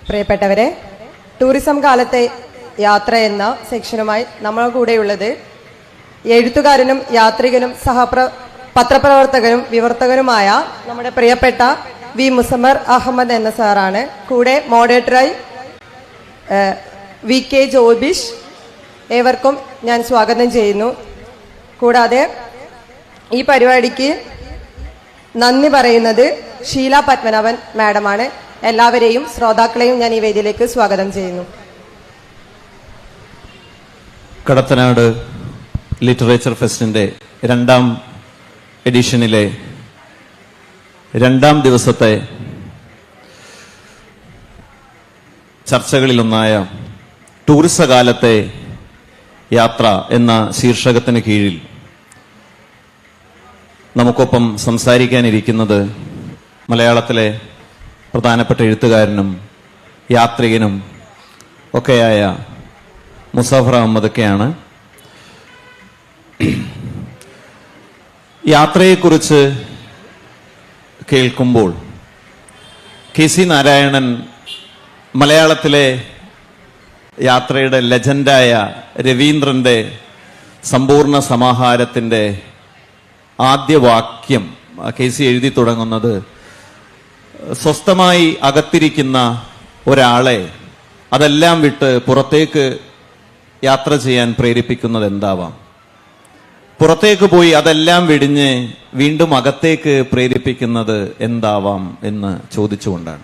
പ്രിയപ്പെട്ടവരെ, ടൂറിസം കാലത്തെ യാത്ര എന്ന സെക്ഷനുമായി നമ്മൾ കൂടെയുള്ളത് എഴുത്തുകാരനും യാത്രികനും പത്രപ്രവർത്തകനും വിവർത്തകനുമായ നമ്മുടെ പ്രിയപ്പെട്ട വി മുസമ്മർ അഹമ്മദ് എന്ന സാറാണ്. കൂടെ മോഡറേറ്ററായി വി കെ ജോബിഷ്. ഏവർക്കും ഞാൻ സ്വാഗതം ചെയ്യുന്നു. കൂടാതെ ഈ പരിപാടിക്ക് നന്ദി പറയുന്നത് ഷീല പത്മനാഭൻ മാഡമാണ്. എല്ലാവരെയും ശ്രോതാക്കളെയും ഞാൻ ഈ വേദിയിലേക്ക് സ്വാഗതം ചെയ്യുന്നു. കടത്തനാട് ലിറ്ററേച്ചർ ഫെസ്റ്റിന്റെ 2ാം എഡിഷനിലെ 2ാം ദിവസത്തെ ചർച്ചകളിലൊന്നായ ടൂറിസ കാലത്തെ യാത്ര എന്ന ശീർഷകത്തിന് കീഴിൽ നമുക്കൊപ്പം സംസാരിക്കാനിരിക്കുന്നത് മലയാളത്തിലെ പ്രധാനപ്പെട്ട എഴുത്തുകാരനും യാത്രികനും ഒക്കെയായ മുസഫർ അഹമ്മദൊക്കെയാണ്. യാത്രയെക്കുറിച്ച് കേൾക്കുമ്പോൾ KC നാരായണൻ മലയാളത്തിലെ യാത്രയുടെ ലെജൻഡായ രവീന്ദ്രന്റെ സമ്പൂർണ്ണ സമാഹാരത്തിന്റെ ആദ്യ വാക്യം KC എഴുതി തുടങ്ങുന്നത് സ്വസ്ഥമായി അകത്തിരിക്കുന്ന ഒരാളെ അതെല്ലാം വിട്ട് പുറത്തേക്ക് യാത്ര ചെയ്യാൻ പ്രേരിപ്പിക്കുന്നത് എന്താവാം? പുറത്തേക്ക് പോയി അതെല്ലാം വെടിഞ്ഞ് വീണ്ടും അകത്തേക്ക് പ്രേരിപ്പിക്കുന്നത് എന്താവാം എന്ന് ചോദിച്ചുകൊണ്ടാണ്.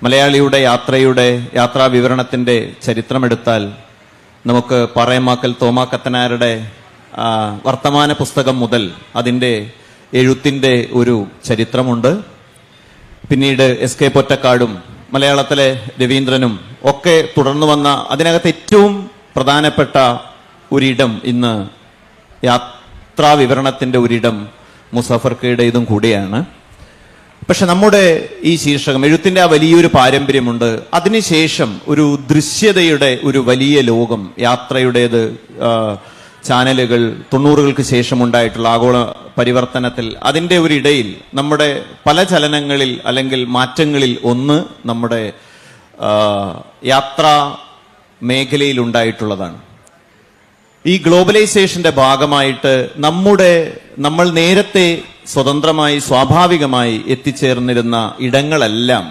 മലയാളിയുടെ യാത്രാ വിവരണത്തിന്റെ ചരിത്രമെടുത്താൽ നമുക്ക് പാറേമാക്കൽ തോമാ കത്തനാരുടെ വർത്തമാന പുസ്തകം മുതൽ അതിന്റെ എഴുത്തിന്റെ ഒരു ചരിത്രമുണ്ട്. പിന്നീട് SK പൊറ്റക്കാടും മലയാളത്തിലെ രവീന്ദ്രനും ഒക്കെ തുടർന്നു വന്ന അതിനകത്ത് ഏറ്റവും പ്രധാനപ്പെട്ട ഒരിടം ഇന്ന് യാത്രാ വിവരണത്തിന്റെ ഒരിടം മുസഫർക്കയുടേതും കൂടിയാണ്. പക്ഷെ നമ്മുടെ ഈ ശീർഷകം എഴുത്തിന്റെ ആ വലിയൊരു പാരമ്പര്യമുണ്ട്. അതിനുശേഷം ഒരു ദൃശ്യതയുടെ ഒരു വലിയ ലോകം യാത്രയുടേത് ചാനലുകൾ 90-കൾക്ക് ശേഷം ഉണ്ടായിട്ടുള്ള ആഗോള പരിവർത്തനത്തിൽ അതിൻ്റെ ഒരിടയിൽ നമ്മുടെ പല ചലനങ്ങളിൽ അല്ലെങ്കിൽ മാറ്റങ്ങളിൽ ഒന്ന് നമ്മുടെ യാത്രാ മേഖലയിൽ ഉണ്ടായിട്ടുള്ളതാണ്. ഈ ഗ്ലോബലൈസേഷന്റെ ഭാഗമായിട്ട് നമ്മൾ നേരത്തെ സ്വതന്ത്രമായി സ്വാഭാവികമായി എത്തിച്ചേർന്നിരുന്ന ഇടങ്ങളെല്ലാം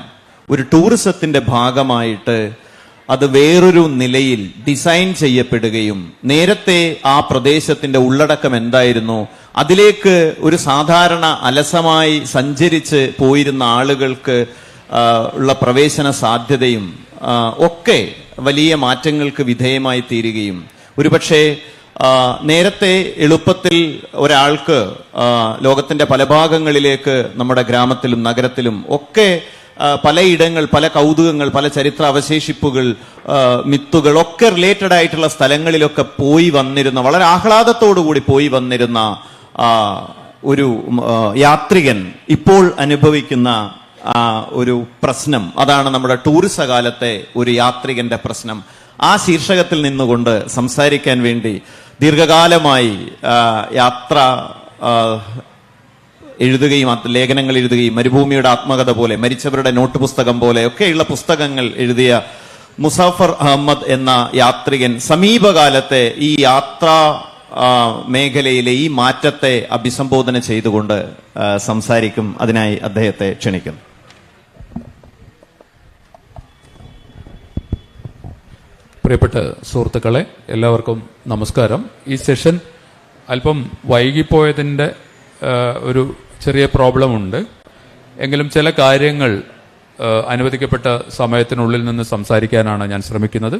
ഒരു ടൂറിസത്തിന്റെ ഭാഗമായിട്ട് അത് വേറൊരു നിലയിൽ ഡിസൈൻ ചെയ്യപ്പെടുകയും നേരത്തെ ആ പ്രദേശത്തിന്റെ ഉള്ളടക്കം എന്തായിരുന്നു അതിലേക്ക് ഒരു സാധാരണ അലസമായി സഞ്ചരിച്ച് പോയിരുന്ന ആളുകൾക്ക് ഉള്ള പ്രവേശന സാധ്യതയും ഒക്കെ വലിയ മാറ്റങ്ങൾക്ക് വിധേയമായി തീരുകയും ഒരുപക്ഷെ നേരത്തെ എളുപ്പത്തിൽ ഒരാൾക്ക് ലോകത്തിന്റെ പല ഭാഗങ്ങളിലേക്ക് നമ്മുടെ ഗ്രാമത്തിലും നഗരത്തിലും ഒക്കെ പലയിടങ്ങൾ, പല കൗതുകങ്ങൾ, പല ചരിത്ര അവശേഷിപ്പുകൾ, മിത്തുകൾ ഒക്കെ റിലേറ്റഡ് ആയിട്ടുള്ള സ്ഥലങ്ങളിലൊക്കെ പോയി വന്നിരുന്ന, വളരെ ആഹ്ലാദത്തോടുകൂടി പോയി വന്നിരുന്ന ഒരു യാത്രികൻ ഇപ്പോൾ അനുഭവിക്കുന്ന ഒരു പ്രശ്നം, അതാണ് നമ്മുടെ ടൂറിസ കാലത്തെ ഒരു യാത്രികന്റെ പ്രശ്നം. ആ ശീർഷകത്തിൽ നിന്നുകൊണ്ട് സംസാരിക്കാൻ വേണ്ടി ദീർഘകാലമായി യാത്ര എഴുതുകയും ലേഖനങ്ങൾ എഴുതുകയും മരുഭൂമിയുടെ ആത്മകഥ പോലെ, മരിച്ചവരുടെ നോട്ട് പുസ്തകം പോലെ ഒക്കെയുള്ള പുസ്തകങ്ങൾ എഴുതിയ മുസഫർ അഹമ്മദ് എന്ന യാത്രികൻ സമീപകാലത്തെ ഈ യാത്രാ മേഖലയിലെ ഈ മാറ്റത്തെ അഭിസംബോധന ചെയ്തുകൊണ്ട് സംസാരിക്കും. അതിനായി അദ്ദേഹത്തെ ക്ഷണിക്കുന്നു. പ്രിയപ്പെട്ട സുഹൃത്തുക്കളെ, എല്ലാവർക്കും നമസ്കാരം. ഈ സെഷൻ അല്പം വൈകിപ്പോയതിൻ്റെ ഒരു ചെറിയ പ്രോബ്ലം ഉണ്ട്. എങ്കിലും ചില കാര്യങ്ങൾ അനുവദിക്കപ്പെട്ട സമയത്തിനുള്ളിൽ നിന്ന് സംസാരിക്കാനാണ് ഞാൻ ശ്രമിക്കുന്നത്.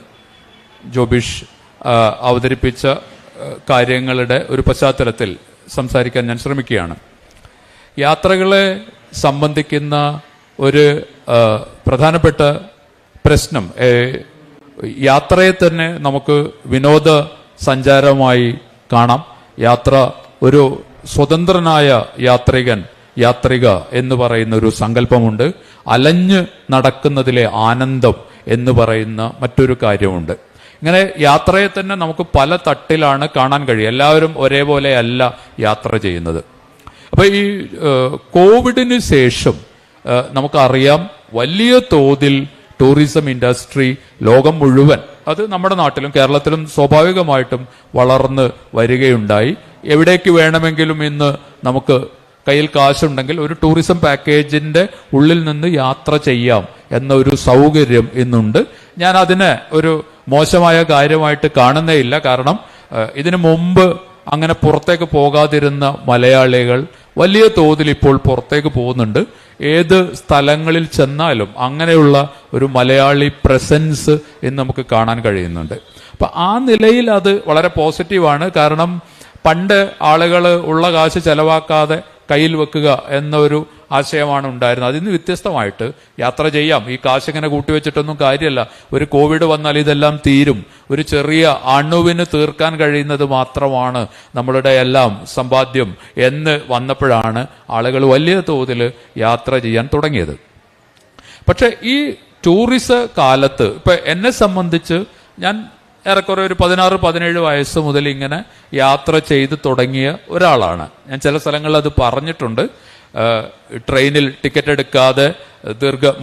ജോബിഷ് അവതരിപ്പിച്ച കാര്യങ്ങളുടെ ഒരു പശ്ചാത്തലത്തിൽ സംസാരിക്കാൻ ഞാൻ ശ്രമിക്കുകയാണ്. യാത്രകളെ സംബന്ധിക്കുന്ന ഒരു പ്രധാനപ്പെട്ട പ്രശ്നം, യാത്രയെ തന്നെ നമുക്ക് വിനോദ സഞ്ചാരമായി കാണാം. യാത്ര ഒരു സ്വതന്ത്രനായ യാത്രിക എന്ന് പറയുന്ന ഒരു സങ്കല്പമുണ്ട്. അലഞ്ഞ് നടക്കുന്നതിലെ ആനന്ദം എന്ന് പറയുന്ന മറ്റൊരു കാര്യമുണ്ട്. ഇങ്ങനെ യാത്രയെ തന്നെ നമുക്ക് പല തട്ടിലാണ് കാണാൻ കഴിയുക. എല്ലാവരും ഒരേപോലെ അല്ല യാത്ര ചെയ്യുന്നത്. അപ്പൊ ഈ കോവിഡിന് ശേഷം നമുക്കറിയാം വലിയ തോതിൽ ടൂറിസം ഇൻഡസ്ട്രി ലോകം മുഴുവൻ, അത് നമ്മുടെ നാട്ടിലും കേരളത്തിലും സ്വാഭാവികമായിട്ടും വളർന്ന് വരികയുണ്ടായി. എവിടേക്ക് വേണമെങ്കിലും ഇന്ന് നമുക്ക് കയ്യിൽ കാശുണ്ടെങ്കിൽ ഒരു ടൂറിസം പാക്കേജിന്റെ ഉള്ളിൽ നിന്ന് യാത്ര ചെയ്യാം എന്ന ഒരു സൗകര്യം ഇന്നുണ്ട്. ഞാൻ അതിനെ ഒരു മോശമായ കാര്യമായിട്ട് കാണുന്നേയില്ല. കാരണം ഇതിനു മുമ്പ് അങ്ങനെ പുറത്തേക്ക് പോകാതിരുന്ന മലയാളികൾ വലിയ തോതിൽ ഇപ്പോൾ പുറത്തേക്ക് പോകുന്നുണ്ട്. ഏത് സ്ഥലങ്ങളിൽ ചെന്നാലും അങ്ങനെയുള്ള ഒരു മലയാളി പ്രസൻസ് ഇന്ന് നമുക്ക് കാണാൻ കഴിയുന്നുണ്ട്. അപ്പൊ ആ നിലയിൽ അത് വളരെ പോസിറ്റീവാണ്. കാരണം പണ്ട് ആളുകൾ ഉള്ള കാശ് ചെലവാക്കാതെ കയ്യിൽ വെക്കുക എന്നൊരു ആശയമാണ് ഉണ്ടായിരുന്നത്. അതിന് വ്യത്യസ്തമായിട്ട് യാത്ര ചെയ്യാം. ഈ കാശ് ഇങ്ങനെ കൂട്ടിവെച്ചിട്ടൊന്നും കാര്യമല്ല. ഒരു കോവിഡ് വന്നാൽ ഇതെല്ലാം തീരും. ഒരു ചെറിയ അണുവിന് തീർക്കാൻ കഴിയുന്നത് മാത്രമാണ് നമ്മളുടെ എല്ലാം സമ്പാദ്യം എന്ന് വന്നപ്പോഴാണ് ആളുകൾ വലിയ തോതിൽ യാത്ര ചെയ്യാൻ തുടങ്ങിയത്. പക്ഷെ ഈ ടൂറിസ കാലത്ത് ഇപ്പൊ എന്നെ സംബന്ധിച്ച് ഞാൻ ഏറെക്കുറെ ഒരു 16-17 വയസ്സ് മുതൽ ഇങ്ങനെ യാത്ര ചെയ്ത് തുടങ്ങിയ ഒരാളാണ്. ഞാൻ ചില സ്ഥലങ്ങളിൽ അത് പറഞ്ഞിട്ടുണ്ട്. ട്രെയിനിൽ ടിക്കറ്റ് എടുക്കാതെ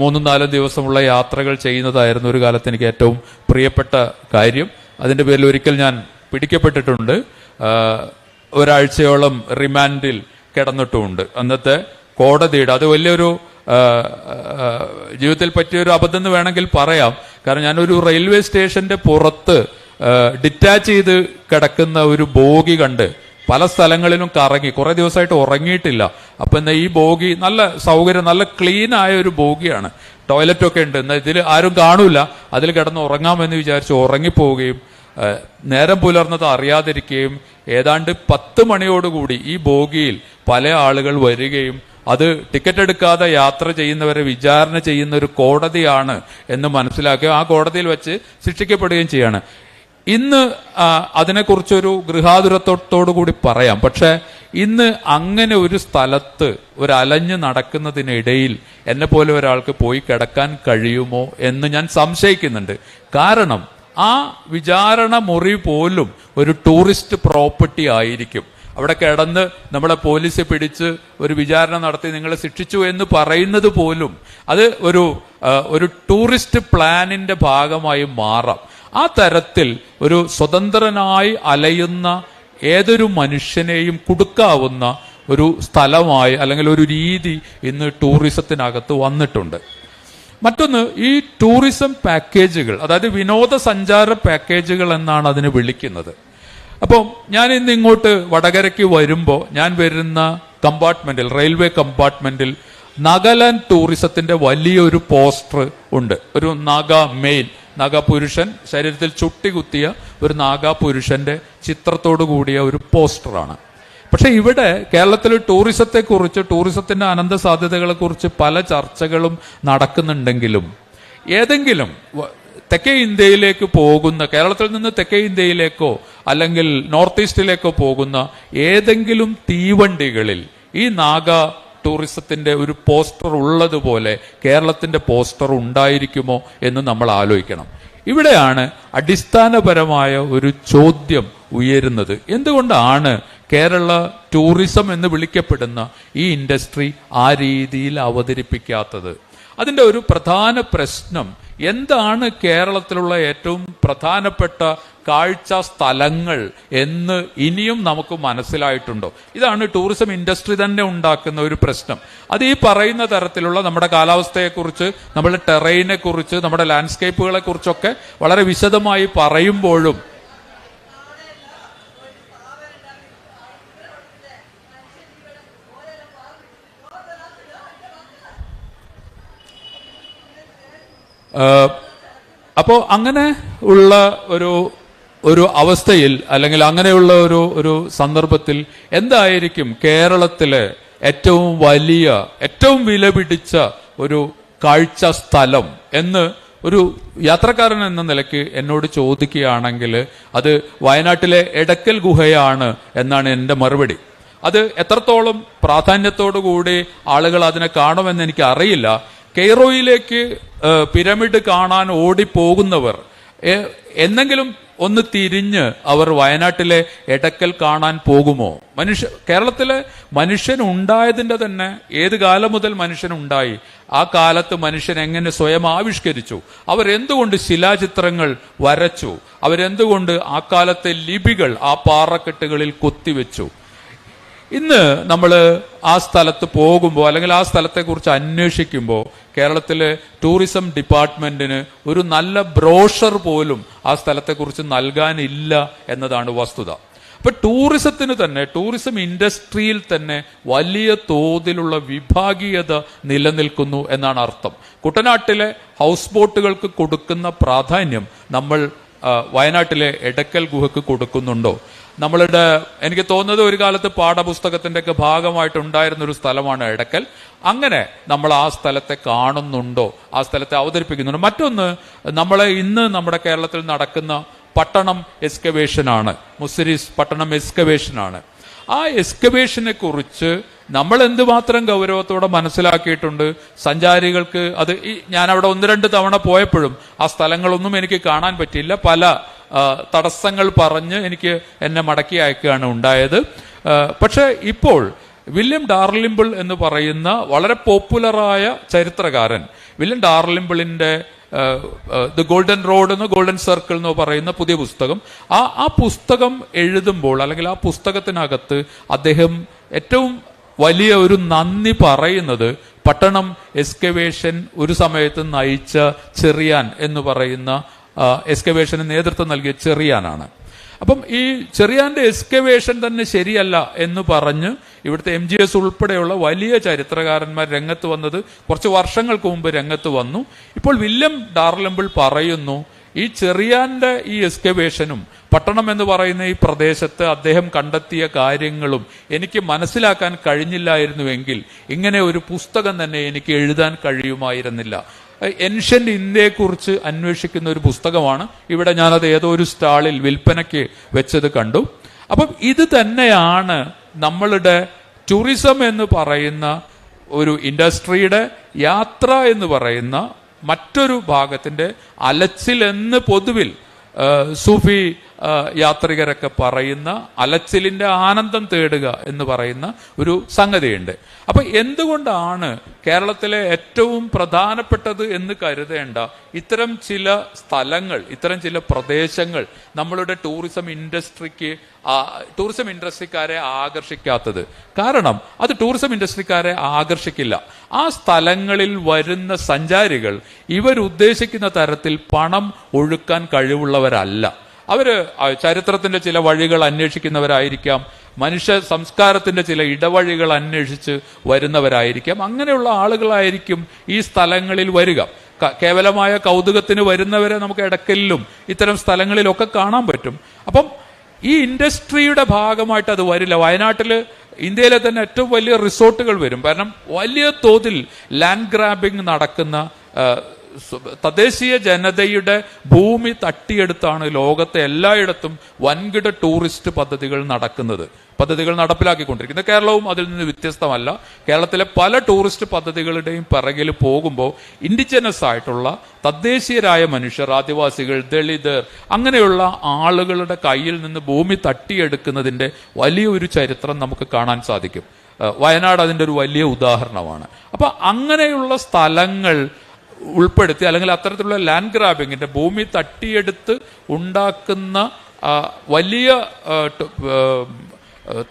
3-4 ദിവസമുള്ള യാത്രകൾ ചെയ്യുന്നതായിരുന്നു ഒരു കാലത്ത് എനിക്ക് ഏറ്റവും പ്രിയപ്പെട്ട കാര്യം. അതിന്റെ പേരിൽ ഒരിക്കൽ ഞാൻ പിടിക്കപ്പെട്ടിട്ടുണ്ട്. ഒരാഴ്ചയോളം റിമാൻഡിൽ കിടന്നിട്ടുമുണ്ട്. അന്നത്തെ കോടതിയുടെ അത് വലിയൊരു ജീവിതത്തിൽ പറ്റിയൊരു അബദ്ധം എന്ന് വേണമെങ്കിൽ പറയാം. കാരണം ഞാനൊരു റെയിൽവേ സ്റ്റേഷന്റെ പുറത്ത് ഡിറ്റാച്ച് ചെയ്ത് കിടക്കുന്ന ഒരു ബോഗി കണ്ട് പല സ്ഥലങ്ങളിലും കറങ്ങി കുറെ ദിവസമായിട്ട് ഉറങ്ങിയിട്ടില്ല. അപ്പൊ എന്നാ ഈ ബോഗി നല്ല സൗകര്യം, നല്ല ക്ലീൻ ആയ ഒരു ബോഗിയാണ്, ടോയ്ലറ്റൊക്കെ ഉണ്ട്, എന്നാൽ ഇതിൽ ആരും കാണൂല, അതിൽ കിടന്ന് ഉറങ്ങാമെന്ന് വിചാരിച്ച് ഉറങ്ങിപ്പോവുകയും നേരം പുലർന്നത് അറിയാതിരിക്കുകയും ഏതാണ്ട് 10 മണിയോടുകൂടി ഈ ബോഗിയിൽ പല ആളുകൾ വരികയും അത് ടിക്കറ്റ് എടുക്കാതെ യാത്ര ചെയ്യുന്നവരെ വിചാരണ ചെയ്യുന്ന ഒരു കോടതിയാണ് എന്ന് മനസ്സിലാക്കുകയും ആ കോടതിയിൽ വെച്ച് ശിക്ഷിക്കപ്പെടുകയും ചെയ്യാണ്. ഇന്ന് അതിനെക്കുറിച്ചൊരു ഗൃഹാതുരത്വത്തോടു കൂടി പറയാം. പക്ഷെ ഇന്ന് അങ്ങനെ ഒരു സ്ഥലത്ത് ഒരു അലഞ്ഞു നടക്കുന്നതിനിടയിൽ എന്നെ പോലെ ഒരാൾക്ക് പോയി കിടക്കാൻ കഴിയുമോ എന്ന് ഞാൻ സംശയിക്കുന്നുണ്ട്. കാരണം ആ വിചാരണ മുറി പോലും ഒരു ടൂറിസ്റ്റ് പ്രോപ്പർട്ടി ആയിരിക്കും. അവിടെ കിടന്ന് നമ്മളെ പോലീസ് പിടിച്ച് ഒരു വിചാരണ നടത്തി നിങ്ങളെ ശിക്ഷിച്ചു എന്ന് പറയുന്നത് പോലും അത് ഒരു ടൂറിസ്റ്റ് പ്ലാനിന്റെ ഭാഗമായി മാറാം. ആ തരത്തിൽ ഒരു സ്വതന്ത്രനായി അലയുന്ന ഏതൊരു മനുഷ്യനെയും കുടുക്കാവുന്ന ഒരു സ്ഥലമായി അല്ലെങ്കിൽ ഒരു രീതി ഇന്ന് ടൂറിസത്തിനകത്ത് വന്നിട്ടുണ്ട്. മറ്റൊന്ന്, ഈ ടൂറിസം പാക്കേജുകൾ, അതായത് വിനോദസഞ്ചാര പാക്കേജുകൾ എന്നാണ് അതിനെ വിളിക്കുന്നത്. അപ്പം ഞാൻ ഇന്ന് ഇങ്ങോട്ട് വടകരയ്ക്ക് വരുമ്പോൾ ഞാൻ വരുന്ന കമ്പാർട്ട്മെന്റിൽ, റെയിൽവേ കമ്പാർട്ട്മെന്റിൽ നാഗാലാൻഡ് ടൂറിസത്തിന്റെ വലിയൊരു പോസ്റ്റർ ഉണ്ട്. ഒരു നാഗാ പുരുഷൻ, ശരീരത്തിൽ ചുട്ടികുത്തിയ ഒരു നാഗാ പുരുഷന്റെ ചിത്രത്തോടു കൂടിയ ഒരു പോസ്റ്ററാണ്. പക്ഷെ ഇവിടെ കേരളത്തിൽ ടൂറിസത്തെക്കുറിച്ച്, ടൂറിസത്തിന്റെ അനന്ത സാധ്യതകളെ കുറിച്ച് പല ചർച്ചകളും നടക്കുന്നുണ്ടെങ്കിലും ഏതെങ്കിലും തെക്കേ ഇന്ത്യയിലേക്ക് പോകുന്ന, കേരളത്തിൽ നിന്ന് തെക്കേ ഇന്ത്യയിലേക്കോ അല്ലെങ്കിൽ നോർത്ത് ഈസ്റ്റിലേക്കോ പോകുന്ന ഏതെങ്കിലും തീവണ്ടികളിൽ ഈ നാഗാ ടൂറിസത്തിന്റെ ഒരു പോസ്റ്റർ ഉള്ളതുപോലെ കേരളത്തിന്റെ പോസ്റ്റർ ഉണ്ടായിരിക്കുമോ എന്ന് നമ്മൾ ആലോചിക്കണം. ഇവിടെയാണ് അടിസ്ഥാനപരമായ ഒരു ചോദ്യം ഉയരുന്നത്. എന്തുകൊണ്ടാണ് കേരള ടൂറിസം എന്ന് വിളിക്കപ്പെടുന്ന ഈ ഇൻഡസ്ട്രി ആ രീതിയിൽ അവതരിപ്പിക്കാത്തത്? അതിന്റെ ഒരു പ്രധാന പ്രശ്നം എന്താണ്? കേരളത്തിലുള്ള ഏറ്റവും പ്രധാനപ്പെട്ട കാഴ്ച സ്ഥലങ്ങൾ എന്ന് ഇനിയും നമുക്ക് മനസ്സിലായിട്ടുണ്ടോ? ഇതാണ് ടൂറിസം ഇൻഡസ്ട്രി തന്നെ ഉണ്ടാക്കുന്ന ഒരു പ്രശ്നം. അത് ഈ പറയുന്ന തരത്തിലുള്ള നമ്മുടെ കാലാവസ്ഥയെക്കുറിച്ച്, നമ്മുടെ ടെറൈനെ കുറിച്ച്, നമ്മുടെ ലാൻഡ്സ്കേപ്പുകളെ കുറിച്ചൊക്കെ വളരെ വിശദമായി പറയുമ്പോഴും അപ്പോ അങ്ങനെ ഉള്ള ഒരു അവസ്ഥയിൽ അല്ലെങ്കിൽ അങ്ങനെയുള്ള ഒരു സന്ദർഭത്തിൽ എന്തായിരിക്കും കേരളത്തിലെ ഏറ്റവും വലിയ, ഏറ്റവും വിലപിടിച്ച ഒരു കാഴ്ച സ്ഥലം എന്ന് ഒരു യാത്രക്കാരൻ എന്ന നിലയ്ക്ക് എന്നോട് ചോദിക്കുകയാണെങ്കിൽ അത് വയനാട്ടിലെ എടക്കൽ ഗുഹയാണ് എന്നാണ് എൻ്റെ മറുപടി. അത് എത്രത്തോളം പ്രാധാന്യത്തോടുകൂടി ആളുകൾ അതിനെ കാണുമെന്ന് എനിക്ക് അറിയില്ല. കെയ്റോയിലേക്ക് പിരമിഡ് കാണാൻ ഓടിപ്പോകുന്നവർ എന്നെങ്കിലും ഒന്ന് തിരിഞ്ഞ് അവർ വയനാട്ടിലെ എടക്കൽ കാണാൻ പോകുമോ? കേരളത്തിലെ മനുഷ്യൻ ഉണ്ടായതിന്റെ തന്നെ, ഏത് കാലം മുതൽ മനുഷ്യനുണ്ടായി, ആ കാലത്ത് മനുഷ്യൻ എങ്ങനെ സ്വയം ആവിഷ്കരിച്ചു, അവരെന്തുകൊണ്ട് ശിലാചിത്രങ്ങൾ വരച്ചു, അവരെന്തുകൊണ്ട് ആ കാലത്തെ ലിപികൾ ആ പാറക്കെട്ടുകളിൽ കൊത്തിവെച്ചു. ഇന്ന് നമ്മൾ ആ സ്ഥലത്ത് പോകുമ്പോൾ അല്ലെങ്കിൽ ആ സ്ഥലത്തെക്കുറിച്ച് അന്വേഷിക്കുമ്പോൾ കേരളത്തിലെ ടൂറിസം ഡിപ്പാർട്ട്മെന്റിന് ഒരു നല്ല ബ്രോഷർ പോലും ആ സ്ഥലത്തെക്കുറിച്ച് നൽകാനില്ല എന്നതാണ് വസ്തുത. അപ്പൊ ടൂറിസത്തിന് തന്നെ, ടൂറിസം ഇൻഡസ്ട്രിയിൽ തന്നെ വലിയ തോതിലുള്ള വിഭാഗീയത നിലനിൽക്കുന്നു എന്നാണ് അർത്ഥം. കുട്ടനാട്ടിലെ ഹൗസ് ബോട്ടുകൾക്ക് കൊടുക്കുന്ന പ്രാധാന്യം നമ്മൾ വയനാട്ടിലെ എടക്കൽ ഗുഹയ്ക്ക് കൊടുക്കുന്നുണ്ടോ? നമ്മളുടെ, എനിക്ക് തോന്നുന്നത് ഒരു കാലത്ത് പാഠപുസ്തകത്തിന്റെ ഒക്കെ ഭാഗമായിട്ടുണ്ടായിരുന്ന ഒരു സ്ഥലമാണ് എടക്കൽ. അങ്ങനെ നമ്മൾ ആ സ്ഥലത്തെ കാണുന്നുണ്ടോ, ആ സ്ഥലത്തെ അവതരിപ്പിക്കുന്നുണ്ടോ? മറ്റൊന്ന്, നമ്മളെ ഇന്ന് നമ്മുടെ കേരളത്തിൽ നടക്കുന്ന പട്ടണം എക്സ്കവേഷനാണ്, മുസിരിസ് പട്ടണം എക്സ്കവേഷനാണ്. ആ എക്സ്കവേഷനെ കുറിച്ച് നമ്മൾ എന്തുമാത്രം ഗൗരവത്തോടെ മനസ്സിലാക്കിയിട്ടുണ്ട്. സഞ്ചാരികൾക്ക് അത്, ഞാൻ അവിടെ 1-2 തവണ പോയപ്പോഴും ആ സ്ഥലങ്ങളൊന്നും എനിക്ക് കാണാൻ പറ്റിയില്ല. പല തടസ്സങ്ങൾ പറഞ്ഞ് എനിക്ക് എന്നെ മടക്കി അയക്കുകയാണ് ഉണ്ടായത്. പക്ഷെ ഇപ്പോൾ വില്യം ഡാർലിംബിൾ എന്ന് പറയുന്ന വളരെ പോപ്പുലറായ ചരിത്രകാരൻ, വില്യം ഡാർലിംബിളിന്റെ ദ ഗോൾഡൻ റോഡ് എന്നോ ഗോൾഡൻ സർക്കിൾ എന്നോ പറയുന്ന പുതിയ പുസ്തകം, ആ പുസ്തകം എഴുതുമ്പോൾ അല്ലെങ്കിൽ ആ പുസ്തകത്തിനകത്ത് അദ്ദേഹം ഏറ്റവും വലിയ ഒരു നന്ദി പറയുന്നത് പട്ടണം എക്സ്കവേഷൻ ഒരു സമയത്ത് നയിച്ച ചെറിയാൻ എന്ന് പറയുന്ന എക്സ്കവേഷന് നേതൃത്വം നൽകിയ ചെറിയാനാണ്. അപ്പം ഈ ചെറിയാന്റെ എക്സ്കവേഷൻ തന്നെ ശരിയല്ല എന്ന് പറഞ്ഞ് ഇവിടുത്തെ MGS ഉൾപ്പെടെയുള്ള വലിയ ചരിത്രകാരന്മാർ രംഗത്ത് വന്നത് കുറച്ച് വർഷങ്ങൾക്ക് മുമ്പ് രംഗത്ത് വന്നു. ഇപ്പോൾ വില്യം ഡാർലിംബിൾ പറയുന്നു, ഈ ചെറിയാന്റെ ഈ എക്സ്കവേഷനും പട്ടണം എന്ന് പറയുന്ന ഈ പ്രദേശത്ത് അദ്ദേഹം കണ്ടെത്തിയ കാര്യങ്ങളും എനിക്ക് മനസ്സിലാക്കാൻ കഴിഞ്ഞില്ലായിരുന്നുവെങ്കിൽ ഇങ്ങനെ ഒരു പുസ്തകം തന്നെ എനിക്ക് എഴുതാൻ കഴിയുമായിരുന്നില്ല. ഏൻഷ്യന്റ് ഇന്ത്യയെക്കുറിച്ച് അന്വേഷിക്കുന്ന ഒരു പുസ്തകമാണ്. ഇവിടെ ഞാനത് ഏതോ ഒരു സ്റ്റാളിൽ വിൽപ്പനയ്ക്ക് വെച്ചത് കണ്ടു. അപ്പം ഇത് തന്നെയാണ് നമ്മളുടെ ടൂറിസം എന്ന് പറയുന്ന ഒരു ഇൻഡസ്ട്രിയുടെ യാത്ര എന്ന് പറയുന്ന മറ്റൊരു ഭാഗത്തിന്റെ അലച്ചിലെന്ന് പൊതുവിൽ സൂഫി യാത്രികരൊക്കെ പറയുന്ന അലച്ചിലിന്റെ ആനന്ദം തേടുക എന്ന് പറയുന്ന ഒരു സംഗതിയുണ്ട്. അപ്പൊ എന്തുകൊണ്ടാണ് കേരളത്തിലെ ഏറ്റവും പ്രധാനപ്പെട്ടത് എന്ന് കരുതേണ്ട ഇത്തരം ചില സ്ഥലങ്ങൾ, ഇത്തരം ചില പ്രദേശങ്ങൾ നമ്മളുടെ ടൂറിസം ഇൻഡസ്ട്രിക്കാരെ ആകർഷിക്കാത്തത്? കാരണം അത് ടൂറിസം ഇൻഡസ്ട്രിക്കാരെ ആകർഷിക്കില്ല. ആ സ്ഥലങ്ങളിൽ വരുന്ന സഞ്ചാരികൾ ഇവരുദ്ദേശിക്കുന്ന തരത്തിൽ പണം ഒഴുക്കാൻ കഴിവുള്ളവരല്ല. അവര് ചരിത്രത്തിന്റെ ചില വഴികൾ അന്വേഷിക്കുന്നവരായിരിക്കാം, മനുഷ്യ സംസ്കാരത്തിന്റെ ചില ഇടവഴികൾ അന്വേഷിച്ച് വരുന്നവരായിരിക്കാം. അങ്ങനെയുള്ള ആളുകളായിരിക്കും ഈ സ്ഥലങ്ങളിൽ വരിക. കേവലമായ കൗതുകത്തിന് വരുന്നവരെ നമുക്ക് എടക്കലിലും ഇത്തരം സ്ഥലങ്ങളിലൊക്കെ കാണാൻ പറ്റും. അപ്പം ഈ ഇൻഡസ്ട്രിയുടെ ഭാഗമായിട്ട് അത് വരില്ല. വയനാട്ടില് ഇന്ത്യയിലെ തന്നെ ഏറ്റവും വലിയ റിസോർട്ടുകൾ വരും. കാരണം വലിയ തോതിൽ ലാൻഡ് ഗ്രാബിംഗ് നടക്കുന്ന, തദ്ദേശീയ ജനതയുടെ ഭൂമി തട്ടിയെടുത്താണ് ലോകത്തെ എല്ലായിടത്തും വൻകിട ടൂറിസ്റ്റ് പദ്ധതികൾ നടപ്പിലാക്കിക്കൊണ്ടിരിക്കുന്നത്. കേരളവും അതിൽ നിന്ന് വ്യത്യസ്തമല്ല. കേരളത്തിലെ പല ടൂറിസ്റ്റ് പദ്ധതികളുടെയും പിറകിൽ പോകുമ്പോൾ ഇൻഡിജിനസ് ആയിട്ടുള്ള തദ്ദേശീയരായ മനുഷ്യർ, ആദിവാസികൾ, ദളിതർ, അങ്ങനെയുള്ള ആളുകളുടെ കയ്യിൽ നിന്ന് ഭൂമി തട്ടിയെടുക്കുന്നതിന്റെ വലിയൊരു ചരിത്രം നമുക്ക് കാണാൻ സാധിക്കും. വയനാട് അതിൻ്റെ ഒരു വലിയ ഉദാഹരണമാണ്. അപ്പൊ അങ്ങനെയുള്ള സ്ഥലങ്ങൾ ഉൾപ്പെടുത്തി അല്ലെങ്കിൽ അത്തരത്തിലുള്ള ലാൻഡ് ഗ്രാബിങ്ങിന്റെ, ഭൂമി തട്ടിയെടുത്ത് ഉണ്ടാക്കുന്ന വലിയ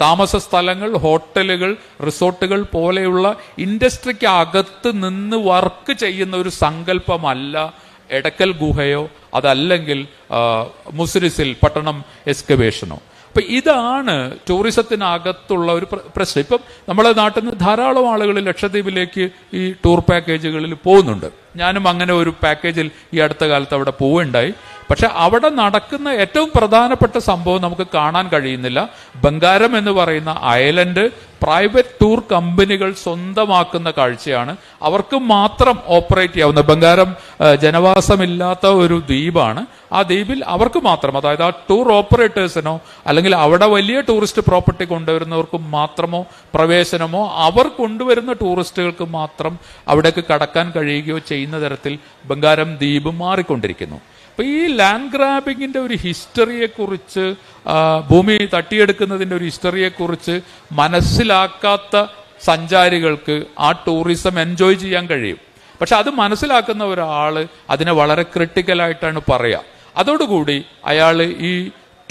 താമസ സ്ഥലങ്ങൾ, ഹോട്ടലുകൾ, റിസോർട്ടുകൾ പോലെയുള്ള ഇൻഡസ്ട്രിക്ക് അകത്ത് നിന്ന് വർക്ക് ചെയ്യുന്ന ഒരു സങ്കല്പമല്ല എടക്കൽ ഗുഹയോ അതല്ലെങ്കിൽ മുസിരിസിൽ പട്ടണം എക്സ്കവേഷനോ. അപ്പൊ ഇതാണ് ടൂറിസത്തിനകത്തുള്ള ഒരു പ്രശ്നം. ഇപ്പം നമ്മളെ നാട്ടിൽ നിന്ന് ധാരാളം ആളുകൾ ലക്ഷദ്വീപിലേക്ക് ഈ ടൂർ പാക്കേജുകളിൽ പോകുന്നുണ്ട്. ഞാനും അങ്ങനെ ഒരു പാക്കേജിൽ ഈ അടുത്ത കാലത്ത് അവിടെ പോവുകയുണ്ടായി. പക്ഷെ അവിടെ നടക്കുന്ന ഏറ്റവും പ്രധാനപ്പെട്ട സംഭവം നമുക്ക് കാണാൻ കഴിയുന്നില്ല. ബംഗാരം എന്ന് പറയുന്ന ഐലൻഡ് പ്രൈവറ്റ് ടൂർ കമ്പനികൾ സ്വന്തമാക്കുന്ന കാഴ്ചയാണ്. അവർക്ക് മാത്രം ഓപ്പറേറ്റ് ചെയ്യാവുന്ന, ബംഗാരം ജനവാസമില്ലാത്ത ഒരു ദ്വീപാണ്. ആ ദ്വീപിൽ അവർക്ക് മാത്രം, അതായത് ആ ടൂർ ഓപ്പറേറ്റേഴ്സിനോ അല്ലെങ്കിൽ അവിടെ വലിയ ടൂറിസ്റ്റ് പ്രോപ്പർട്ടി കൊണ്ടുവരുന്നവർക്ക് മാത്രമോ പ്രവേശനമോ അവർ കൊണ്ടുവരുന്ന ടൂറിസ്റ്റുകൾക്ക് മാത്രം അവിടേക്ക് കടക്കാൻ കഴിയുകയോ ചെയ്യുന്ന തരത്തിൽ ബംഗാരം ദ്വീപ് മാറിക്കൊണ്ടിരിക്കുന്നു. അപ്പൊ ഈ ലാൻഡ് ഗ്രാബിങ്ങിന്റെ ഒരു ഹിസ്റ്ററിയെക്കുറിച്ച്, ഭൂമി തട്ടിയെടുക്കുന്നതിന്റെ ഒരു ഹിസ്റ്ററിയെക്കുറിച്ച് മനസ്സിലാക്കാത്ത സഞ്ചാരികൾക്ക് ആ ടൂറിസം എൻജോയ് ചെയ്യാൻ കഴിയും. പക്ഷെ അത് മനസ്സിലാക്കുന്ന ഒരാള് അതിനെ വളരെ ക്രിട്ടിക്കലായിട്ടാണ് പറയുക. അതോടുകൂടി അയാൾ ഈ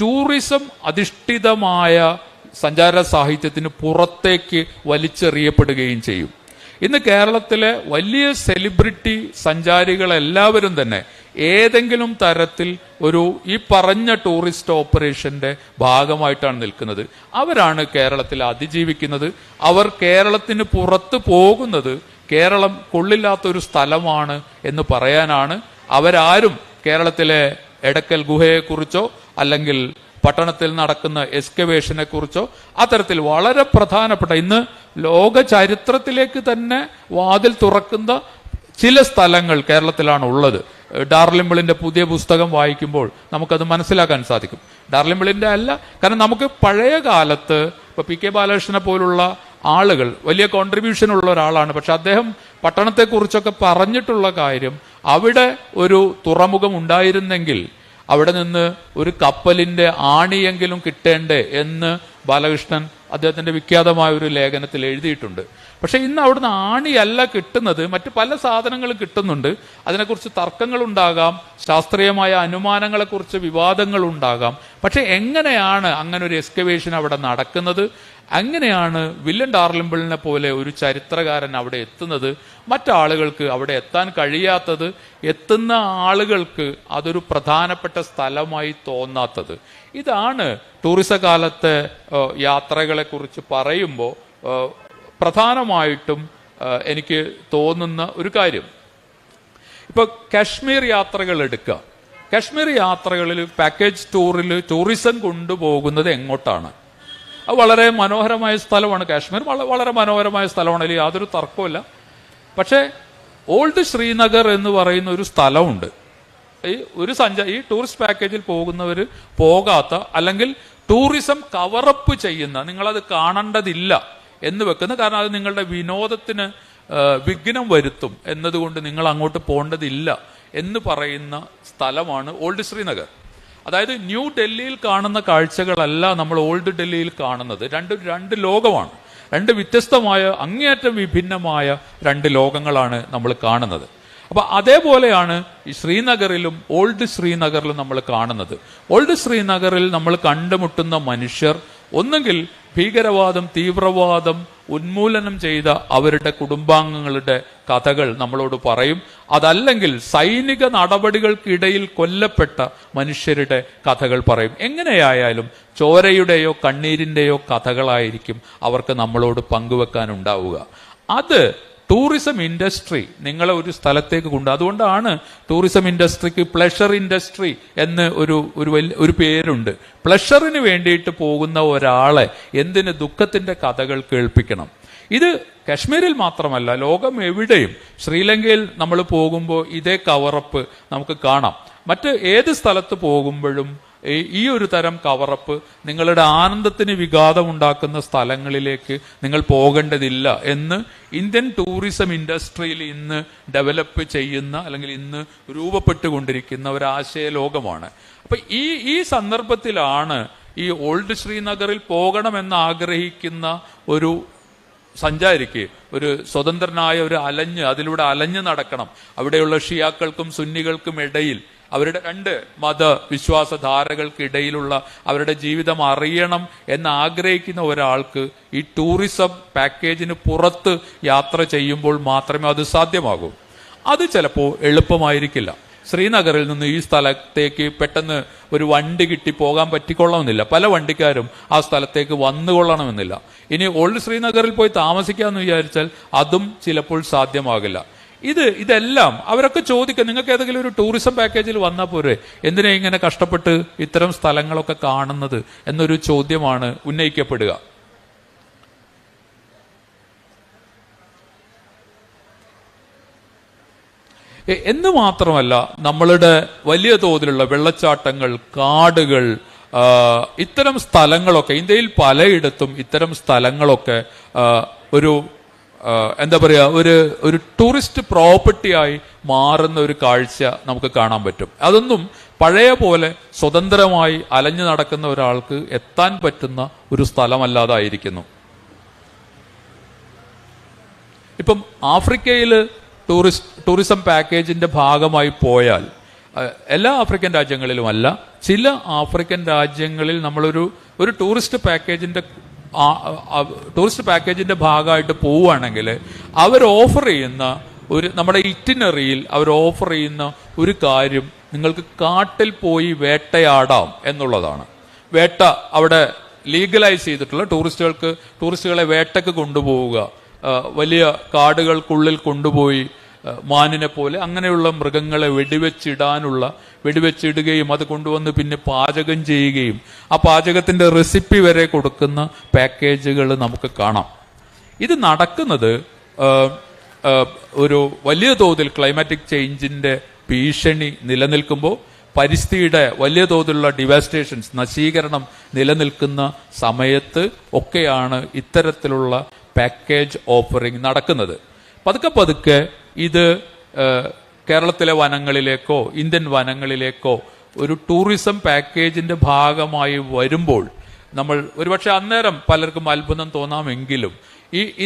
ടൂറിസം അധിഷ്ഠിതമായ സഞ്ചാര സാഹിത്യത്തിന് പുറത്തേക്ക് വലിച്ചെറിയപ്പെടുകയും ചെയ്യും. ഇന്ന് കേരളത്തിലെ വലിയ സെലിബ്രിറ്റി സഞ്ചാരികളെല്ലാവരും തന്നെ ഏതെങ്കിലും തരത്തിൽ ഈ പറഞ്ഞ ടൂറിസ്റ്റ് ഓപ്പറേഷന്റെ ഭാഗമായിട്ടാണ് നിൽക്കുന്നത്. അവരാണ് കേരളത്തിൽ അതിജീവിക്കുന്നത്. അവർ കേരളത്തിന് പുറത്ത് പോകുന്നത് കേരളം കൊള്ളില്ലാത്തൊരു സ്ഥലമാണ് എന്ന് പറയാനാണ്. അവരാരും കേരളത്തിലെ എടക്കൽ ഗുഹയെക്കുറിച്ചോ അല്ലെങ്കിൽ പട്ടണത്തിൽ നടക്കുന്ന എക്സ്കവേഷനെ കുറിച്ചോ അത്തരത്തിൽ വളരെ പ്രധാനപ്പെട്ട ഇന്ന് ലോക ചരിത്രത്തിലേക്ക് തന്നെ വാതിൽ തുറക്കുന്ന ചില സ്ഥലങ്ങൾ കേരളത്തിലാണ് ഉള്ളത്. ഡാർലിംബിളിന്റെ പുതിയ പുസ്തകം വായിക്കുമ്പോൾ നമുക്കത് മനസ്സിലാക്കാൻ സാധിക്കും. ഡാർലിംബിളിന്റെ അല്ല, കാരണം നമുക്ക് പഴയ കാലത്ത് ഇപ്പൊ പി കെ ബാലകൃഷ്ണനെ പോലുള്ള ആളുകൾ വലിയ കോൺട്രിബ്യൂഷൻ ഉള്ള ഒരാളാണ്. പക്ഷെ അദ്ദേഹം പട്ടണത്തെക്കുറിച്ചൊക്കെ പറഞ്ഞിട്ടുള്ള കാര്യം, അവിടെ ഒരു തുറമുഖം ഉണ്ടായിരുന്നെങ്കിൽ അവിടെ നിന്ന് ഒരു കപ്പലിന്റെ ആണിയെങ്കിലും കിട്ടേണ്ടേ എന്ന് ബാലകൃഷ്ണൻ അദ്ദേഹത്തിന്റെ വിഖ്യാതമായ ഒരു ലേഖനത്തിൽ എഴുതിയിട്ടുണ്ട്. പക്ഷെ ഇന്ന് അവിടുന്ന് ആണിയല്ല കിട്ടുന്നത്, മറ്റു പല സാധനങ്ങളും കിട്ടുന്നുണ്ട്. അതിനെക്കുറിച്ച് തർക്കങ്ങൾ ഉണ്ടാകാം, ശാസ്ത്രീയമായ അനുമാനങ്ങളെക്കുറിച്ച് വിവാദങ്ങൾ ഉണ്ടാകാം. പക്ഷെ എങ്ങനെയാണ് അങ്ങനെ ഒരു എക്സ്കവേഷൻ അവിടെ നടക്കുന്നത്? അങ്ങനെയാണ് വില്യം ഡാർലിംബിളിനെ പോലെ ഒരു ചരിത്രകാരൻ അവിടെ എത്തുന്നത്. മറ്റാളുകൾക്ക് അവിടെ എത്താൻ കഴിയാത്തത്, എത്തുന്ന ആളുകൾക്ക് അതൊരു പ്രധാനപ്പെട്ട സ്ഥലമായി തോന്നാത്തത്. ഇതാണ് ടൂറിസ കാലത്തെ യാത്രകളെ കുറിച്ച് പറയുമ്പോൾ പ്രധാനമായിട്ടും എനിക്ക് തോന്നുന്ന ഒരു കാര്യം. ഇപ്പൊ കാശ്മീർ യാത്രകൾ എടുക്കുക. കാശ്മീർ യാത്രകളിൽ പാക്കേജ് ടൂറിൽ ടൂറിസം കൊണ്ടുപോകുന്നത് എങ്ങോട്ടാണ്? അത് വളരെ മനോഹരമായ സ്ഥലമാണ്. കാശ്മീർ വളരെ മനോഹരമായ സ്ഥലമാണ്, അതിൽ യാതൊരു തർക്കമില്ല. പക്ഷേ ഓൾഡ് ശ്രീനഗർ എന്ന് പറയുന്ന ഒരു സ്ഥലമുണ്ട്. ഈ ടൂറിസ്റ്റ് പാക്കേജിൽ പോകുന്നവർ പോകാത്ത, അല്ലെങ്കിൽ ടൂറിസം കവറപ്പ് ചെയ്യുന്ന, നിങ്ങളത് കാണേണ്ടതില്ല എന്ന് വെക്കുന്ന, കാരണം അത് നിങ്ങളുടെ വിനോദത്തിന് വിഘ്നം വരുത്തും എന്നതുകൊണ്ട് നിങ്ങൾ അങ്ങോട്ട് പോകേണ്ടതില്ല എന്ന് പറയുന്ന സ്ഥലമാണ് ഓൾഡ് ശ്രീനഗർ. അതായത് ന്യൂ ഡൽഹിയിൽ കാണുന്ന കാഴ്ചകളല്ല നമ്മൾ ഓൾഡ് ഡൽഹിയിൽ കാണുന്നത്. രണ്ട് ലോകമാണ്. രണ്ട് വ്യത്യസ്തമായ, അങ്ങേയറ്റം വിഭിന്നമായ രണ്ട് ലോകങ്ങളാണ് നമ്മൾ കാണുന്നത്. അപ്പൊ അതേപോലെയാണ് ഈ ശ്രീനഗറിലും ഓൾഡ് ശ്രീനഗറിലും നമ്മൾ കാണുന്നത്. ഓൾഡ് ശ്രീനഗറിൽ നമ്മൾ കണ്ടുമുട്ടുന്ന മനുഷ്യർ ഒന്നുകിൽ ഭീകരവാദം, തീവ്രവാദം ഉന്മൂലനം ചെയ്ത അവരുടെ കുടുംബാംഗങ്ങളുടെ കഥകൾ നമ്മളോട് പറയും. അതല്ലെങ്കിൽ സൈനിക നടപടികൾക്കിടയിൽ കൊല്ലപ്പെട്ട മനുഷ്യരുടെ കഥകൾ പറയും. എങ്ങനെയായാലും ചോരയുടെയോ കണ്ണീരിന്റെയോ കഥകളായിരിക്കും അവർക്ക് നമ്മളോട് പങ്കുവെക്കാനുണ്ടാവുക. അത് ടൂറിസം ഇൻഡസ്ട്രി നിങ്ങളെ ഒരു സ്ഥലത്തേക്ക് അതുകൊണ്ടാണ് ടൂറിസം ഇൻഡസ്ട്രിക്ക് പ്ലഷർ ഇൻഡസ്ട്രി എന്ന് ഒരു പേരുണ്ട്. പ്ലഷറിന് വേണ്ടിയിട്ട് പോകുന്ന ഒരാളെ എന്തിന് ദുഃഖത്തിന്റെ കഥകൾ കേൾപ്പിക്കണം? ഇത് കശ്മീരിൽ മാത്രമല്ല, ലോകം എവിടെയും. ശ്രീലങ്കയിൽ നമ്മൾ പോകുമ്പോൾ ഇതേ കവറപ്പ് നമുക്ക് കാണാം. മറ്റ് ഏത് സ്ഥലത്ത് പോകുമ്പോഴും ഈ ഒരു തരം കവറപ്പ് നിങ്ങളുടെ ആനന്ദത്തിന് വിഘാതമുണ്ടാക്കുന്ന സ്ഥലങ്ങളിലേക്ക് നിങ്ങൾ പോകേണ്ടതില്ല എന്ന് ഇന്ത്യൻ ടൂറിസം ഇൻഡസ്ട്രിയിൽ ഇന്ന് ഡെവലപ്പ് ചെയ്യുന്ന, അല്ലെങ്കിൽ ഇന്ന് രൂപപ്പെട്ടുകൊണ്ടിരിക്കുന്ന ഒരു ആശയ ലോകമാണ്. അപ്പൊ ഈ സന്ദർഭത്തിലാണ് ഈ ഓൾഡ് ശ്രീനഗറിൽ പോകണമെന്ന് ആഗ്രഹിക്കുന്ന ഒരു സഞ്ചാരിക്ക്, ഒരു സ്വതന്ത്രനായ അതിലൂടെ അലഞ്ഞു നടക്കണം. അവിടെയുള്ള ഷിയാക്കൾക്കും സുന്നികൾക്കും ഇടയിൽ, അവരുടെ രണ്ട് മതവിശ്വാസധാരകൾക്കിടയിലുള്ള അവരുടെ ജീവിതം അറിയണം എന്ന് ആഗ്രഹിക്കുന്ന ഒരാൾക്ക് ഈ ടൂറിസം പാക്കേജിന് പുറത്ത് യാത്ര ചെയ്യുമ്പോൾ മാത്രമേ അത് സാധ്യമാകൂ. അത് ചിലപ്പോൾ എളുപ്പമായിരിക്കില്ല. ശ്രീനഗറിൽ നിന്ന് ഈ സ്ഥലത്തേക്ക് പെട്ടെന്ന് ഒരു വണ്ടി കിട്ടി പോകാൻ പറ്റിക്കൊള്ളണമെന്നില്ല. പല വണ്ടിക്കാരും ആ സ്ഥലത്തേക്ക് വന്നുകൊള്ളണമെന്നില്ല. ഇനി ഓൾഡ് ശ്രീനഗറിൽ പോയി താമസിക്കാമെന്ന് വിചാരിച്ചാൽ അതും ചിലപ്പോൾ സാധ്യമാകില്ല. ഇതെല്ലാം അവരൊക്കെ ചോദിക്കുക, നിങ്ങൾക്ക് ഏതെങ്കിലും ഒരു ടൂറിസം പാക്കേജിൽ വന്നാൽ പോരെ, എന്തിനാ ഇങ്ങനെ കഷ്ടപ്പെട്ട് ഇത്തരം സ്ഥലങ്ങളൊക്കെ കാണുന്നത് എന്നൊരു ചോദ്യമാണ് ഉന്നയിക്കപ്പെടുക. എന്ന് മാത്രമല്ല, നമ്മളുടെ വലിയ തോതിലുള്ള വെള്ളച്ചാട്ടങ്ങൾ, കാടുകൾ, ഇത്തരം സ്ഥലങ്ങളൊക്കെ ഇന്ത്യയിൽ പലയിടത്തും ഇത്തരം സ്ഥലങ്ങളൊക്കെ എന്താ പറയാ, ഒരു ടൂറിസ്റ്റ് പ്രോപ്പർട്ടിയായി മാറുന്ന ഒരു കാഴ്ച നമുക്ക് കാണാൻ പറ്റും. അതൊന്നും പഴയ പോലെ സ്വതന്ത്രമായി അലഞ്ഞു നടക്കുന്ന ഒരാൾക്ക് എത്താൻ പറ്റുന്ന ഒരു സ്ഥലമല്ലാതായിരിക്കുന്നു. ഇപ്പം ആഫ്രിക്കയിൽ ടൂറിസം പാക്കേജിന്റെ ഭാഗമായി പോയാൽ, എല്ലാ ആഫ്രിക്കൻ രാജ്യങ്ങളിലുമല്ല, ചില ആഫ്രിക്കൻ രാജ്യങ്ങളിൽ നമ്മളൊരു ടൂറിസ്റ്റ് പാക്കേജിന്റെ ഭാഗമായിട്ട് പോവുകയാണെങ്കിൽ അവർ ഓഫർ ചെയ്യുന്ന നമ്മുടെ ഇറ്റിനറിയിൽ അവർ ഓഫർ ചെയ്യുന്ന ഒരു കാര്യം നിങ്ങൾക്ക് കാട്ടിൽ പോയി വേട്ടയാടാം എന്നുള്ളതാണ്. വേട്ട അവിടെ ലീഗലൈസ് ചെയ്തിട്ടുള്ള ടൂറിസ്റ്റുകളെ വേട്ടക്ക് കൊണ്ടുപോവുക, വലിയ കാടുകൾക്കുള്ളിൽ കൊണ്ടുപോയി മാനിനെ പോലെ അങ്ങനെയുള്ള മൃഗങ്ങളെ വെടിവെച്ചിടുകയും അത് കൊണ്ടുവന്ന് പിന്നെ പാചകം ചെയ്യുകയും ആ പാചകത്തിന്റെ റെസിപ്പി വരെ കൊടുക്കുന്ന പാക്കേജുകൾ നമുക്ക് കാണാം. ഇത് നടക്കുന്നത് ഒരു വലിയ തോതിൽ ക്ലൈമാറ്റിക് ചേഞ്ചിന്റെ ഭീഷണി നിലനിൽക്കുമ്പോൾ, പരിസ്ഥിതിയുടെ വലിയ തോതിലുള്ള ഡിവാസ്റ്റേഷൻസ്, നശീകരണം നിലനിൽക്കുന്ന സമയത്ത് ഒക്കെയാണ് ഇത്തരത്തിലുള്ള പാക്കേജ് ഓഫറിംഗ് നടക്കുന്നത്. പതുക്കെ പതുക്കെ ഇത് കേരളത്തിലെ വനങ്ങളിലേക്കോ ഇന്ത്യൻ വനങ്ങളിലേക്കോ ഒരു ടൂറിസം പാക്കേജിന്റെ ഭാഗമായി വരുമ്പോൾ നമ്മൾ ഒരുപക്ഷെ അന്നേരം പലർക്കും അത്ഭുതം തോന്നാമെങ്കിലും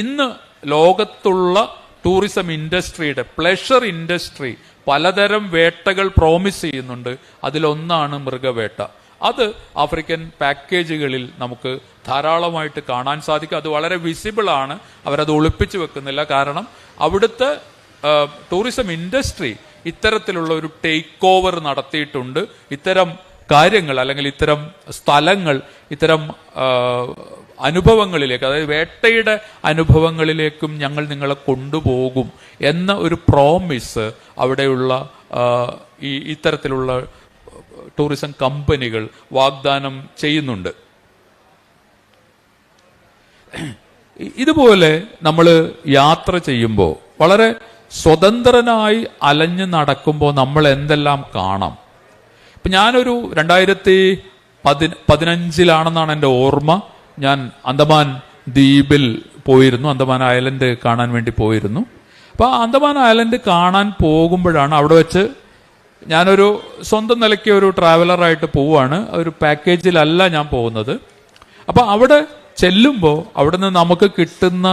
ഇന്ന് ലോകത്തുള്ള ടൂറിസം ഇൻഡസ്ട്രിയുടെ പ്ലഷർ ഇൻഡസ്ട്രി പലതരം വേട്ടകൾ പ്രോമിസ് ചെയ്യുന്നുണ്ട്. അതിലൊന്നാണ് മൃഗവേട്ട. അത് ആഫ്രിക്കൻ പാക്കേജുകളിൽ നമുക്ക് ധാരാളമായിട്ട് കാണാൻ സാധിക്കും. അത് വളരെ വിസിബിൾ ആണ്, അവരത് ഒളിപ്പിച്ചു വെക്കുന്നില്ല. കാരണം അവിടുത്തെ ടൂറിസം ഇൻഡസ്ട്രി ഇത്തരത്തിലുള്ള ഒരു ടേക്ക് ഓവർ നടത്തിയിട്ടുണ്ട്. ഇത്തരം കാര്യങ്ങൾ അല്ലെങ്കിൽ ഇത്തരം സ്ഥലങ്ങൾ ഇത്തരം അനുഭവങ്ങളിലേക്ക്, അതായത് വേട്ടയുടെ അനുഭവങ്ങളിലേക്കും ഞങ്ങൾ നിങ്ങളെ കൊണ്ടുപോകും എന്ന ഒരു പ്രോമിസ് അവിടെയുള്ള ഇത്തരത്തിലുള്ള ടൂറിസം കമ്പനികൾ വാഗ്ദാനം ചെയ്യുന്നുണ്ട്. ഇതുപോലെ നമ്മൾ യാത്ര ചെയ്യുമ്പോൾ വളരെ സ്വതന്ത്രനായി അലഞ്ഞു നടക്കുമ്പോൾ നമ്മൾ എന്തെല്ലാം കാണാം. ഇപ്പൊ ഞാനൊരു 2015 എൻ്റെ ഓർമ്മ. ഞാൻ അന്തമാൻ ദ്വീപിൽ പോയിരുന്നു, അന്തമാൻ ഐലൻഡ് കാണാൻ വേണ്ടി പോയിരുന്നു. അപ്പൊ അന്തമാൻ ഐലൻഡ് കാണാൻ പോകുമ്പോഴാണ് അവിടെ വെച്ച് ഞാനൊരു സ്വന്തം നിലയ്ക്ക് ഒരു ട്രാവലറായിട്ട് പോവാണ്, ഒരു പാക്കേജിലല്ല ഞാൻ പോകുന്നത്. അപ്പൊ അവിടെ ചെല്ലുമ്പോൾ അവിടെ നിന്ന് നമുക്ക് കിട്ടുന്ന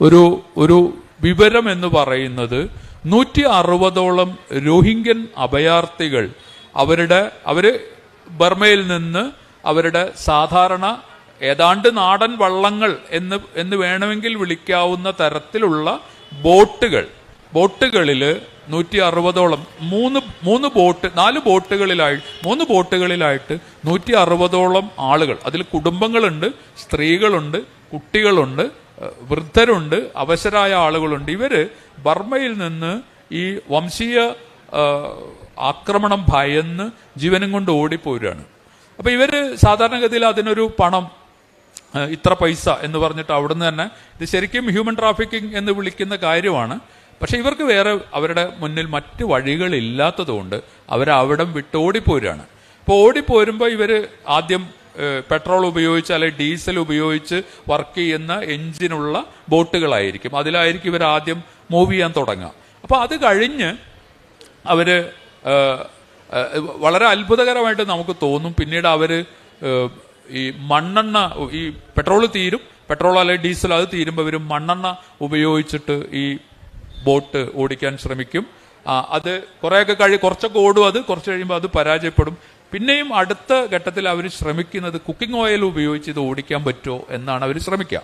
ഒരു വിവരം എന്ന് പറയുന്നത് 160ഓളം രോഹിംഗ്യൻ അഭയാർത്ഥികൾ അവര് ബർമയിൽ നിന്ന് അവരുടെ സാധാരണ ഏതാണ്ട് നാടൻ വള്ളങ്ങൾ എന്ന് വേണമെങ്കിൽ വിളിക്കാവുന്ന തരത്തിലുള്ള ബോട്ടുകളിൽ 160ഓളം 3 ബോട്ടുകളിലായിട്ട് 160ഓളം ആളുകൾ, അതിൽ കുടുംബങ്ങളുണ്ട്, സ്ത്രീകളുണ്ട്, കുട്ടികളുണ്ട്, വൃദ്ധരുണ്ട്, അവശരായ ആളുകളുണ്ട്. ഇവര് ബർമയിൽ നിന്ന് ഈ വംശീയ ആക്രമണം ഭയന്ന് ജീവനും കൊണ്ട് ഓടിപ്പോരാണ്. അപ്പൊ ഇവര് സാധാരണഗതിയിൽ അതിനൊരു പണം, ഇത്ര പൈസ എന്ന് പറഞ്ഞിട്ട് അവിടുന്ന് തന്നെ, ഇത് ശരിക്കും ഹ്യൂമൻ ട്രാഫിക്കിംഗ് എന്ന് വിളിക്കുന്ന കാര്യമാണ്. പക്ഷെ ഇവർക്ക് വേറെ അവരുടെ മുന്നിൽ മറ്റു വഴികളില്ലാത്തതുകൊണ്ട് അവരവിടം വിട്ടോടിപ്പോരാണ്. അപ്പോൾ ഓടിപ്പോരുമ്പോൾ ഇവര് ആദ്യം പെട്രോൾ ഉപയോഗിച്ച് അല്ലെങ്കിൽ ഡീസൽ ഉപയോഗിച്ച് വർക്ക് ചെയ്യുന്ന എഞ്ചിനുള്ള ബോട്ടുകളായിരിക്കും, അതിലായിരിക്കും ഇവർ ആദ്യം മൂവ് ചെയ്യാൻ തുടങ്ങുക. അപ്പൊ അത് കഴിഞ്ഞ് അവര് വളരെ അത്ഭുതകരമായിട്ട് നമുക്ക് തോന്നും. പിന്നീട് അവര് ഈ മണ്ണെണ്ണ, ഈ പെട്രോൾ തീരും, പെട്രോൾ അല്ലെങ്കിൽ ഡീസൽ അത് തീരുമ്പോൾ ഇവർ മണ്ണെണ്ണ ഉപയോഗിച്ചിട്ട് ഈ ബോട്ട് ഓടിക്കാൻ ശ്രമിക്കും. അത് കുറച്ചൊക്കെ ഓടും, അത് കുറച്ച് കഴിയുമ്പോൾ അത് പരാജയപ്പെടും. പിന്നെയും അടുത്ത ഘട്ടത്തിൽ അവർ ശ്രമിക്കുന്നത് കുക്കിംഗ് ഓയിൽ ഉപയോഗിച്ച് ഇത് ഓടിക്കാൻ പറ്റുമോ എന്നാണ് അവർ ശ്രമിക്കുക.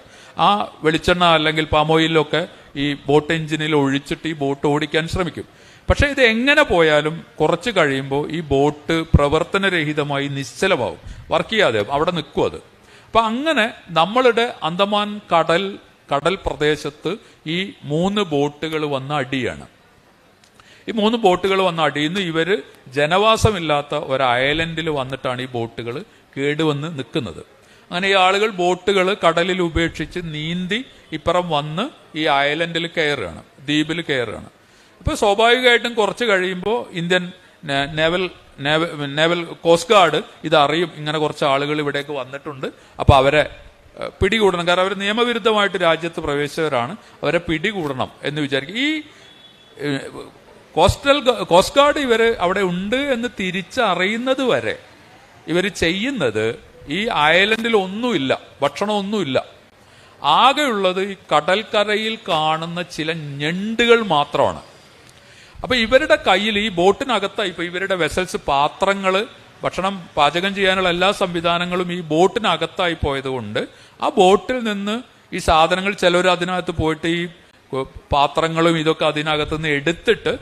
ആ വെളിച്ചെണ്ണ അല്ലെങ്കിൽ പാം ഓയിലൊക്കെ ഈ ബോട്ട് എഞ്ചിനിൽ ഒഴിച്ചിട്ട് ഈ ബോട്ട് ഓടിക്കാൻ ശ്രമിക്കും. പക്ഷെ ഇത് എങ്ങനെ പോയാലും കുറച്ച് കഴിയുമ്പോൾ ഈ ബോട്ട് പ്രവർത്തനരഹിതമായി നിശ്ചലമാവും, വർക്ക് ചെയ്യാതെ അവിടെ നിൽക്കും അത്. അപ്പൊ അങ്ങനെ നമ്മളുടെ അന്തമാൻ കടൽ പ്രദേശത്ത് ഈ 3 ബോട്ടുകൾ വന്ന അടിയാണ്. ഈ 3 ബോട്ടുകൾ വന്ന അടിയുന്നു. ഇവര് ജനവാസമില്ലാത്ത ഒരു ഐലൻഡിൽ വന്നിട്ടാണ് ഈ ബോട്ടുകൾ കേടുവന്ന് നിൽക്കുന്നത്. അങ്ങനെ ഈ ആളുകൾ ബോട്ടുകൾ കടലിൽ ഉപേക്ഷിച്ച് നീന്തി ഇപ്പുറം വന്ന് ഈ ഐലൻഡിൽ കയറുകയാണ്, ദ്വീപിൽ കയറുകയാണ്. ഇപ്പൊ സ്വാഭാവികമായിട്ടും കുറച്ച് കഴിയുമ്പോൾ ഇന്ത്യൻ നേവൽ കോസ്റ്റ് ഗാർഡ് ഇതറിയും, ഇങ്ങനെ കുറച്ച് ആളുകൾ ഇവിടേക്ക് വന്നിട്ടുണ്ട്, അപ്പൊ അവരെ പിടികൂടണം. കാരണം അവർ നിയമവിരുദ്ധമായിട്ട് രാജ്യത്ത് പ്രവേശിച്ചവരാണ്, അവരെ പിടികൂടണം എന്ന് വിചാരിക്കും. ഈ കോസ്റ്റ് ഗാർഡ് ഇവര് അവിടെ ഉണ്ട് എന്ന് തിരിച്ചറിയുന്നത് വരെ ഇവർ ചെയ്യുന്നത്, ഈ ഐലൻഡിൽ ഒന്നുമില്ല, ഭക്ഷണമൊന്നുമില്ല, ആകെയുള്ളത് ഈ കടൽക്കരയിൽ കാണുന്ന ചില ഞണ്ടുകൾ മാത്രമാണ്. അപ്പൊ ഇവരുടെ കയ്യിൽ ഈ ബോട്ടിനകത്തായി ഇപ്പൊ ഇവരുടെ വെസൽസ്, പാത്രങ്ങള്, ഭക്ഷണം പാചകം ചെയ്യാനുള്ള എല്ലാ സംവിധാനങ്ങളും ഈ ബോട്ടിനകത്തായി പോയത് കൊണ്ട് ആ ബോട്ടിൽ നിന്ന് ഈ സാധനങ്ങൾ ചിലർ അതിനകത്ത് പോയിട്ട് ഈ പാത്രങ്ങളും ഇതൊക്കെ അതിനകത്ത് നിന്ന് എടുത്തിട്ട്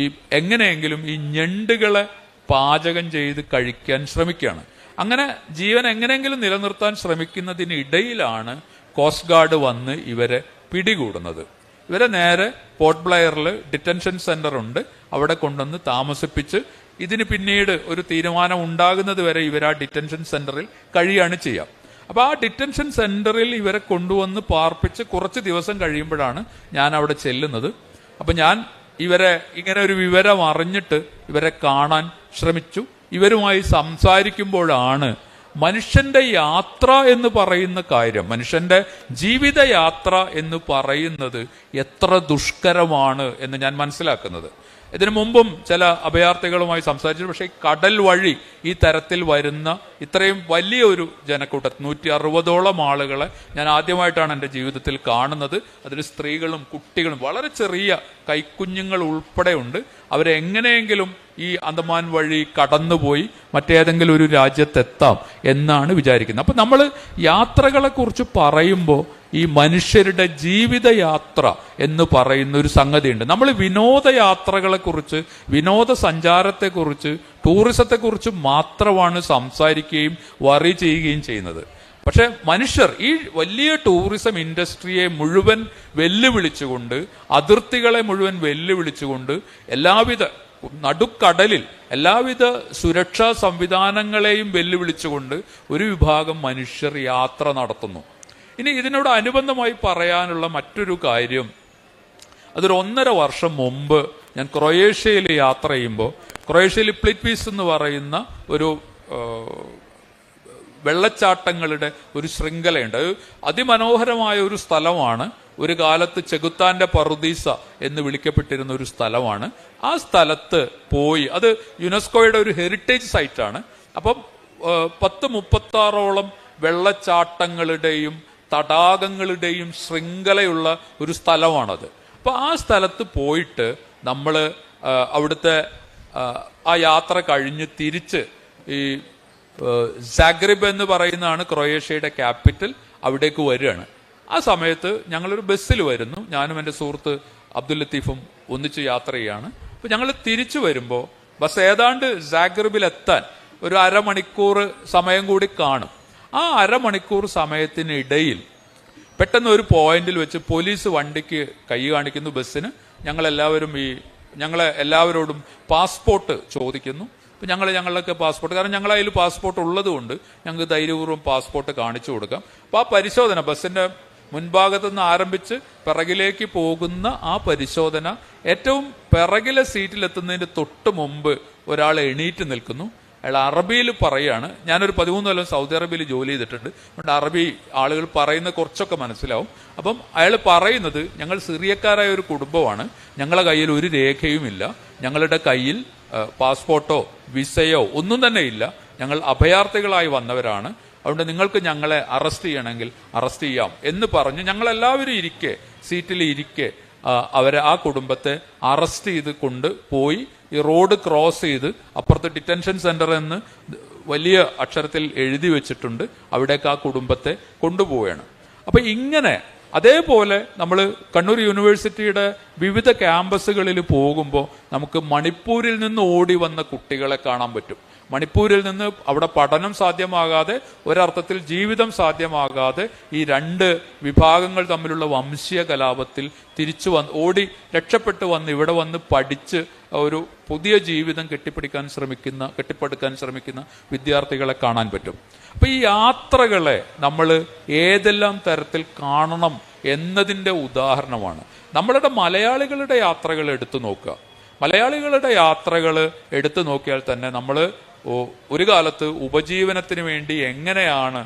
ഈ എങ്ങനെയെങ്കിലും ഈ ഞണ്ടുകളെ പാചകം ചെയ്ത് കഴിക്കാൻ ശ്രമിക്കുകയാണ്. അങ്ങനെ ജീവൻ എങ്ങനെയെങ്കിലും നിലനിർത്താൻ ശ്രമിക്കുന്നതിനിടയിലാണ് കോസ്റ്റ് ഗാർഡ് വന്ന് ഇവരെ പിടികൂടുന്നത്. ഇവരെ നേരെ പോർട്ട് ബ്ലെയറിൽ ഡിറ്റൻഷൻ സെന്റർ ഉണ്ട്, അവിടെ കൊണ്ടുവന്ന് താമസിപ്പിച്ച് ഇതിന് പിന്നീട് ഒരു തീരുമാനം ഉണ്ടാകുന്നത് വരെ ഇവർ ആ ഡിറ്റൻഷൻ സെന്ററിൽ കഴിയാണ് ചെയ്യാം. അപ്പൊ ആ ഡിറ്റൻഷൻ സെന്ററിൽ ഇവരെ കൊണ്ടുവന്ന് പാർപ്പിച്ച് കുറച്ച് ദിവസം കഴിയുമ്പോഴാണ് ഞാൻ അവിടെ ചെല്ലുന്നത്. അപ്പൊ ഞാൻ ഇവരെ ഇങ്ങനെ ഒരു വിവരം അറിഞ്ഞിട്ട് ഇവരെ കാണാൻ ശ്രമിച്ചു. ഇവരുമായി സംസാരിക്കുമ്പോഴാണ് മനുഷ്യന്റെ യാത്ര എന്ന് പറയുന്ന കാര്യം, മനുഷ്യന്റെ ജീവിതയാത്ര എന്ന് പറയുന്നത് എത്ര ദുഷ്കരമാണ് എന്ന് ഞാൻ മനസ്സിലാക്കുന്നത്. ഇതിനു മുമ്പും ചില അഭയാർത്ഥികളുമായി സംസാരിച്ചു. പക്ഷേ കടൽ വഴി ഈ തരത്തിൽ വരുന്ന ഇത്രയും വലിയൊരു ജനക്കൂട്ടം 160ഓളം ആളുകളെ ഞാൻ ആദ്യമായിട്ടാണ് എൻ്റെ ജീവിതത്തിൽ കാണുന്നത്. അതിൽ സ്ത്രീകളും കുട്ടികളും വളരെ ചെറിയ കൈക്കുഞ്ഞുങ്ങൾ ഉൾപ്പെടെ ഉണ്ട്. അവരെ എങ്ങനെയെങ്കിലും ഈ അന്തമാൻ വഴി കടന്നുപോയി മറ്റേതെങ്കിലും ഒരു രാജ്യത്തെത്താം എന്നാണ് വിചാരിക്കുന്നത്. അപ്പൊ നമ്മൾ യാത്രകളെ കുറിച്ച് പറയുമ്പോൾ ഈ മനുഷ്യരുടെ ജീവിതയാത്ര എന്ന് പറയുന്ന ഒരു സംഗതിയുണ്ട്. നമ്മൾ വിനോദയാത്രകളെ കുറിച്ച്, വിനോദസഞ്ചാരത്തെക്കുറിച്ച്, ടൂറിസത്തെക്കുറിച്ച് മാത്രമാണ് സംസാരിക്കുകയും വറി ചെയ്യുകയും ചെയ്യുന്നത്. പക്ഷെ മനുഷ്യർ ഈ വലിയ ടൂറിസം ഇൻഡസ്ട്രിയെ മുഴുവൻ വെല്ലുവിളിച്ചുകൊണ്ട്, അതിർത്തികളെ മുഴുവൻ വെല്ലുവിളിച്ചുകൊണ്ട്, എല്ലാവിധ നടുക്കടലിൽ എല്ലാവിധ സുരക്ഷാ സംവിധാനങ്ങളെയും വെല്ലുവിളിച്ചുകൊണ്ട് ഒരു വിഭാഗം മനുഷ്യർ യാത്ര നടത്തുന്നു. ഇനി ഇതിനോട് അനുബന്ധമായി പറയാനുള്ള മറ്റൊരു കാര്യം, അതൊരു 1.5 വർഷം മുമ്പ് ഞാൻ ക്രൊയേഷ്യയിൽ യാത്ര ചെയ്യുമ്പോൾ, ക്രൊയേഷ്യയിൽ പ്ലിറ്റ്വിസ് എന്ന് പറയുന്ന ഒരു വെള്ളച്ചാട്ടങ്ങളുടെ ഒരു ശൃംഖലയുണ്ട്. അത് അതിമനോഹരമായ ഒരു സ്ഥലമാണ്. ഒരു കാലത്ത് ചെകുത്താന്റെ പറുദീസ എന്ന് വിളിക്കപ്പെട്ടിരുന്ന ഒരു സ്ഥലമാണ്. ആ സ്ഥലത്ത് പോയി, അത് യുനെസ്കോയുടെ ഒരു ഹെറിറ്റേജ് സൈറ്റാണ്. അപ്പം 10-36ഓളം വെള്ളച്ചാട്ടങ്ങളുടെയും തടാകങ്ങളുടെയും ശൃംഖലയുള്ള ഒരു സ്ഥലമാണത്. അപ്പൊ ആ സ്ഥലത്ത് പോയിട്ട് നമ്മൾ അവിടുത്തെ ആ യാത്ര കഴിഞ്ഞ് തിരിച്ച് ഈ സാഗ്രിബ് എന്ന് പറയുന്നതാണ് ക്രൊയേഷ്യയുടെ ക്യാപിറ്റൽ, അവിടേക്ക് വരികയാണ്. ആ സമയത്ത് ഞങ്ങളൊരു ബസ്സിൽ വരുന്നു. ഞാനും എൻ്റെ സുഹൃത്ത് അബ്ദുൽ ലത്തീഫും ഒന്നിച്ച് യാത്ര ചെയ്യാണ്. അപ്പൊ ഞങ്ങൾ തിരിച്ചു വരുമ്പോൾ ബസ് ഏതാണ്ട് സാഗ്രിബിൽ എത്താൻ ഒരു അരമണിക്കൂർ സമയം കൂടി കാണും. ആ അരമണിക്കൂർ സമയത്തിനിടയിൽ പെട്ടെന്ന് ഒരു പോയിന്റിൽ വെച്ച് പോലീസ് വണ്ടിക്ക് കൈ കാണിക്കുന്നു, ബസ്സിന്. ഞങ്ങളെ എല്ലാവരോടും പാസ്പോർട്ട് ചോദിക്കുന്നു. അപ്പം ഞങ്ങളുടെയൊക്കെ പാസ്പോർട്ട്, കാരണം ഞങ്ങൾ അതിൽ പാസ്പോർട്ട് ഉള്ളത് കൊണ്ട് ഞങ്ങൾക്ക് ധൈര്യപൂർവ്വം പാസ്പോർട്ട് കാണിച്ചു കൊടുക്കാം. അപ്പോൾ ആ പരിശോധന, ബസ്സിന്റെ മുൻഭാഗത്തു നിന്ന് ആരംഭിച്ച് പിറകിലേക്ക് പോകുന്ന ആ പരിശോധന, ഏറ്റവും പിറകിലെ സീറ്റിലെത്തുന്നതിന് തൊട്ട് മുമ്പ് ഒരാൾ എണീറ്റ് നിൽക്കുന്നു. അയാൾ അറബിയിൽ പറയാണ്. ഞാനൊരു 13 കൊല്ലം സൗദി അറേബ്യയിൽ ജോലി ചെയ്തിട്ടുണ്ട്, അതുകൊണ്ട് അറബി ആളുകൾ പറയുന്ന കുറച്ചൊക്കെ മനസ്സിലാവും. അപ്പം അയാൾ പറയുന്നത്, ഞങ്ങൾ സിറിയക്കാരായ ഒരു കുടുംബമാണ്, ഞങ്ങളുടെ കയ്യിൽ ഒരു രേഖയുമില്ല, ഞങ്ങളുടെ കയ്യിൽ പാസ്പോർട്ടോ വിസയോ ഒന്നും തന്നെ ഇല്ല, ഞങ്ങൾ അഭയാർത്ഥികളായി വന്നവരാണ്, അതുകൊണ്ട് നിങ്ങൾക്ക് ഞങ്ങളെ അറസ്റ്റ് ചെയ്യണമെങ്കിൽ അറസ്റ്റ് ചെയ്യാം എന്ന് പറഞ്ഞ് ഞങ്ങളെല്ലാവരും സീറ്റിൽ ഇരിക്കെ ആ കുടുംബത്തെ അറസ്റ്റ് ചെയ്ത് കൊണ്ട് പോയി ഈ റോഡ് ക്രോസ് ചെയ്ത് അപ്പുറത്ത് ഡിറ്റൻഷൻ സെന്റർ എന്ന് വലിയ അക്ഷരത്തിൽ എഴുതി വെച്ചിട്ടുണ്ട്, അവിടേക്ക് ആ കുടുംബത്തെ കൊണ്ടുപോവുകയാണ്. അപ്പൊ ഇങ്ങനെ അതേപോലെ നമ്മൾ കണ്ണൂർ യൂണിവേഴ്സിറ്റിയുടെ വിവിധ ക്യാമ്പസുകളിൽ പോകുമ്പോൾ നമുക്ക് മണിപ്പൂരിൽ നിന്ന് ഓടി വന്ന കുട്ടികളെ കാണാൻ പറ്റും. മണിപ്പൂരിൽ നിന്ന് അവിടെ പഠനം സാധ്യമാകാതെ, ഒരർത്ഥത്തിൽ ജീവിതം സാധ്യമാകാതെ, ഈ 2 വിഭാഗങ്ങൾ തമ്മിലുള്ള വംശീയ കലാപത്തിൽ ഓടി രക്ഷപ്പെട്ടു വന്ന് ഇവിടെ വന്ന് പഠിച്ച് ഒരു പുതിയ ജീവിതം കെട്ടിപ്പടുക്കാൻ ശ്രമിക്കുന്ന വിദ്യാർത്ഥികളെ കാണാൻ പറ്റും. അപ്പൊ ഈ യാത്രകളെ നമ്മൾ ഏതെല്ലാം തരത്തിൽ കാണണം എന്നതിൻ്റെ ഉദാഹരണമാണ്. നമ്മളുടെ മലയാളികളുടെ യാത്രകൾ എടുത്തു നോക്കുക. മലയാളികളുടെ യാത്രകൾ എടുത്തു നോക്കിയാൽ തന്നെ നമ്മൾ ഒരു കാലത്ത് ഉപജീവനത്തിന് വേണ്ടി എങ്ങനെയാണ്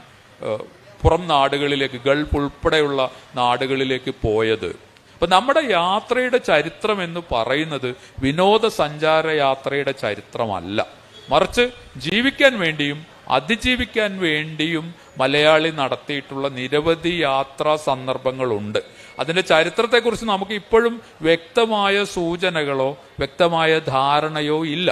പുറം നാടുകളിലേക്ക്, ഗൾഫ് ഉൾപ്പെടെയുള്ള നാടുകളിലേക്ക് പോയത്. അപ്പൊ നമ്മുടെ യാത്രയുടെ ചരിത്രം എന്ന് പറയുന്നത് വിനോദസഞ്ചാര യാത്രയുടെ ചരിത്രമല്ല, മറിച്ച് ജീവിക്കാൻ വേണ്ടിയും അതിജീവിക്കാൻ വേണ്ടിയും മലയാളി നടത്തിയിട്ടുള്ള നിരവധി യാത്രാ സന്ദർഭങ്ങളുണ്ട്. അതിന്റെ ചരിത്രത്തെക്കുറിച്ച് നമുക്ക് ഇപ്പോഴും വ്യക്തമായ സൂചനകളോ വ്യക്തമായ ധാരണയോ ഇല്ല.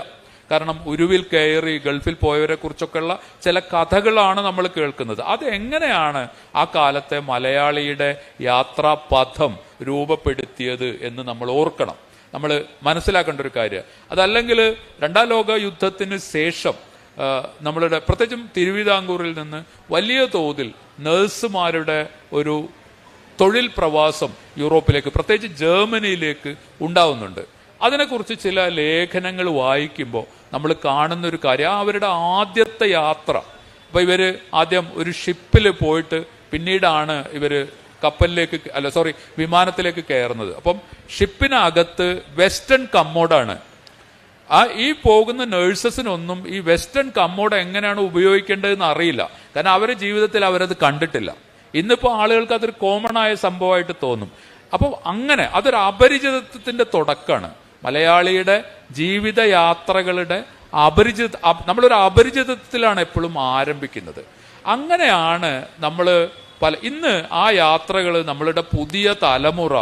കാരണം ഉരുവിൽ കയറി ഗൾഫിൽ പോയവരെ കുറിച്ചൊക്കെയുള്ള ചില കഥകളാണ് നമ്മൾ കേൾക്കുന്നത്. അതെങ്ങനെയാണ് ആ കാലത്തെ മലയാളിയുടെ യാത്രാപഥം രൂപപ്പെടുത്തിയത് എന്ന് നമ്മൾ ഓർക്കണം. നമ്മൾ മനസ്സിലാക്കേണ്ട ഒരു കാര്യം അതല്ലെങ്കിൽ രണ്ടാം ലോക യുദ്ധത്തിന് ശേഷം നമ്മളുടെ പ്രത്യേകിച്ചും തിരുവിതാംകൂറിൽ നിന്ന് വലിയ തോതിൽ നഴ്സുമാരുടെ ഒരു തൊഴിൽ പ്രവാസം യൂറോപ്പിലേക്ക്, പ്രത്യേകിച്ച് ജർമ്മനിയിലേക്ക് ഉണ്ടാവുന്നുണ്ട്. അതിനെക്കുറിച്ച് ചില ലേഖനങ്ങൾ വായിക്കുമ്പോൾ നമ്മൾ കാണുന്ന ഒരു കാര്യം, അവരുടെ ആദ്യത്തെ യാത്ര. അപ്പൊ ഇവര് ആദ്യം ഒരു ഷിപ്പിൽ പോയിട്ട് പിന്നീടാണ് ഇവര് വിമാനത്തിലേക്ക് കയറുന്നത്. അപ്പം ഷിപ്പിനകത്ത് വെസ്റ്റേൺ കമ്മോഡാണ്. ഈ പോകുന്ന നഴ്സസിനൊന്നും ഈ വെസ്റ്റേൺ കമ്മോഡ് എങ്ങനെയാണ് ഉപയോഗിക്കേണ്ടതെന്ന് അറിയില്ല. കാരണം അവരുടെ ജീവിതത്തിൽ അവരത് കണ്ടിട്ടില്ല. ഇന്നിപ്പോൾ ആളുകൾക്ക് അതൊരു കോമൺ ആയ സംഭവമായിട്ട് തോന്നും. അപ്പം അങ്ങനെ അതൊരു അപരിചിതത്വത്തിന്റെ തുടക്കമാണ്. മലയാളിയുടെ ജീവിതയാത്രകളുടെ നമ്മളൊരു അപരിചിതത്വത്തിലാണ് എപ്പോഴും ആരംഭിക്കുന്നത്. അങ്ങനെയാണ് നമ്മൾ ഇന്ന് ആ യാത്രകൾ നമ്മളുടെ പുതിയ തലമുറ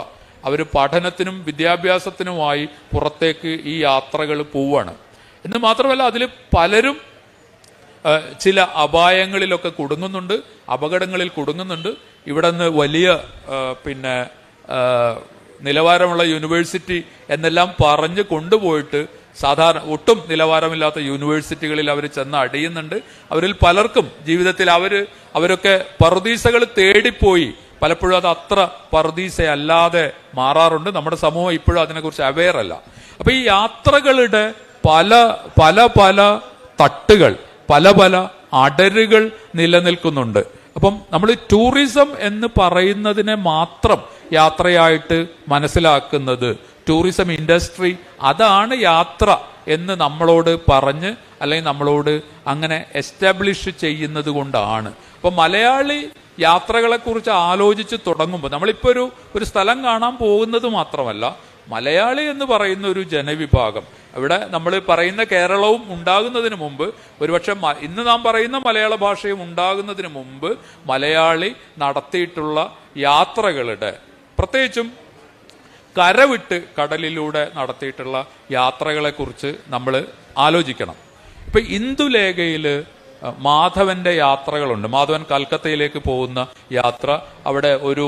അവർ പഠനത്തിനും വിദ്യാഭ്യാസത്തിനുമായി പുറത്തേക്ക് ഈ യാത്രകൾ പോവാണ്. എന്ന് മാത്രമല്ല അതിൽ പലരും ചില അപായങ്ങളിലൊക്കെ കുടുങ്ങുന്നുണ്ട്, അപകടങ്ങളിൽ കുടുങ്ങുന്നുണ്ട്. ഇവിടെ നിന്ന് വലിയ നിലവാരമുള്ള യൂണിവേഴ്സിറ്റി എന്നെല്ലാം പറഞ്ഞ് കൊണ്ടുപോയിട്ട് സാധാരണ ഒട്ടും നിലവാരമില്ലാത്ത യൂണിവേഴ്സിറ്റികളിൽ അവർ ചെന്ന് അടിയുന്നുണ്ട്. അവരിൽ പലർക്കും ജീവിതത്തിൽ അവരൊക്കെ പറുദീസകൾ തേടിപ്പോയി പലപ്പോഴും അത് അത്ര പറുദീസയല്ലാതെ മാറാറുണ്ട്. നമ്മുടെ സമൂഹം ഇപ്പോഴും അതിനെക്കുറിച്ച് അവെയർ അല്ല. അപ്പൊ ഈ യാത്രകളുടെ പല പല പല തട്ടുകൾ, പല പല അടരുകൾ നിലനിൽക്കുന്നുണ്ട്. അപ്പം നമ്മൾ ടൂറിസം എന്ന് പറയുന്നതിനെ മാത്രം യാത്രയായിട്ട് മനസ്സിലാക്കുന്നത്, ടൂറിസം ഇൻഡസ്ട്രി അതാണ് യാത്ര എന്ന് നമ്മളോട് പറഞ്ഞ് അല്ലെങ്കിൽ നമ്മളോട് അങ്ങനെ എസ്റ്റാബ്ലിഷ് ചെയ്യുന്നത് കൊണ്ടാണ്. അപ്പൊ മലയാളി യാത്രകളെ കുറിച്ച് ആലോചിച്ച് തുടങ്ങുമ്പോൾ നമ്മളിപ്പോ ഒരു സ്ഥലം കാണാൻ പോകുന്നത് മാത്രമല്ല, മലയാളി എന്ന് പറയുന്ന ഒരു ജനവിഭാഗം, ഇവിടെ നമ്മൾ പറയുന്ന കേരളവും ഉണ്ടാകുന്നതിന് മുമ്പ്, ഒരുപക്ഷെ ഇന്ന് നാം പറയുന്ന മലയാള ഭാഷയും ഉണ്ടാകുന്നതിന് മുമ്പ് മലയാളി നടത്തിയിട്ടുള്ള യാത്രകളുടെ, പ്രത്യേകിച്ചും കരവിട്ട് കടലിലൂടെ നടത്തിയിട്ടുള്ള യാത്രകളെ കുറിച്ച് നമ്മൾ ആലോചിക്കണം. ഇപ്പൊ ഇന്ദുലേഖയില് മാധവന്റെ യാത്രകളുണ്ട്. മാധവൻ കൽക്കത്തയിലേക്ക് പോകുന്ന യാത്ര, അവിടെ ഒരു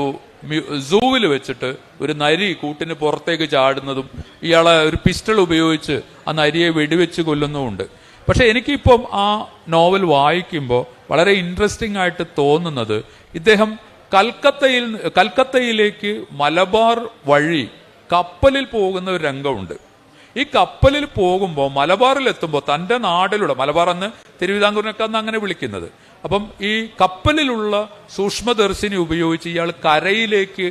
സൂവിൽ വെച്ചിട്ട് ഒരു നരി കൂട്ടിന് പുറത്തേക്ക് ചാടുന്നതും ഇയാളെ ഒരു പിസ്റ്റൾ ഉപയോഗിച്ച് ആ നരിയെ വെടിവെച്ച് കൊല്ലുന്നുമുണ്ട്. പക്ഷെ എനിക്കിപ്പം ആ നോവൽ വായിക്കുമ്പോൾ വളരെ ഇൻട്രസ്റ്റിംഗ് ആയിട്ട് തോന്നുന്നത്, ഇദ്ദേഹം കൽക്കത്തയിലേക്ക് മലബാർ വഴി കപ്പലിൽ പോകുന്ന ഒരു രംഗമുണ്ട്. ഈ കപ്പലിൽ പോകുമ്പോൾ മലബാറിൽ എത്തുമ്പോൾ തന്റെ നാടിലൂടെ, മലബാർ അന്ന് തിരുവിതാംകൂറിനൊക്കെ അന്ന് അങ്ങനെ വിളിക്കുന്നത്, അപ്പം ഈ കപ്പലിലുള്ള സൂക്ഷ്മദർശിനി ഉപയോഗിച്ച് ഇയാൾ കരയിലേക്ക്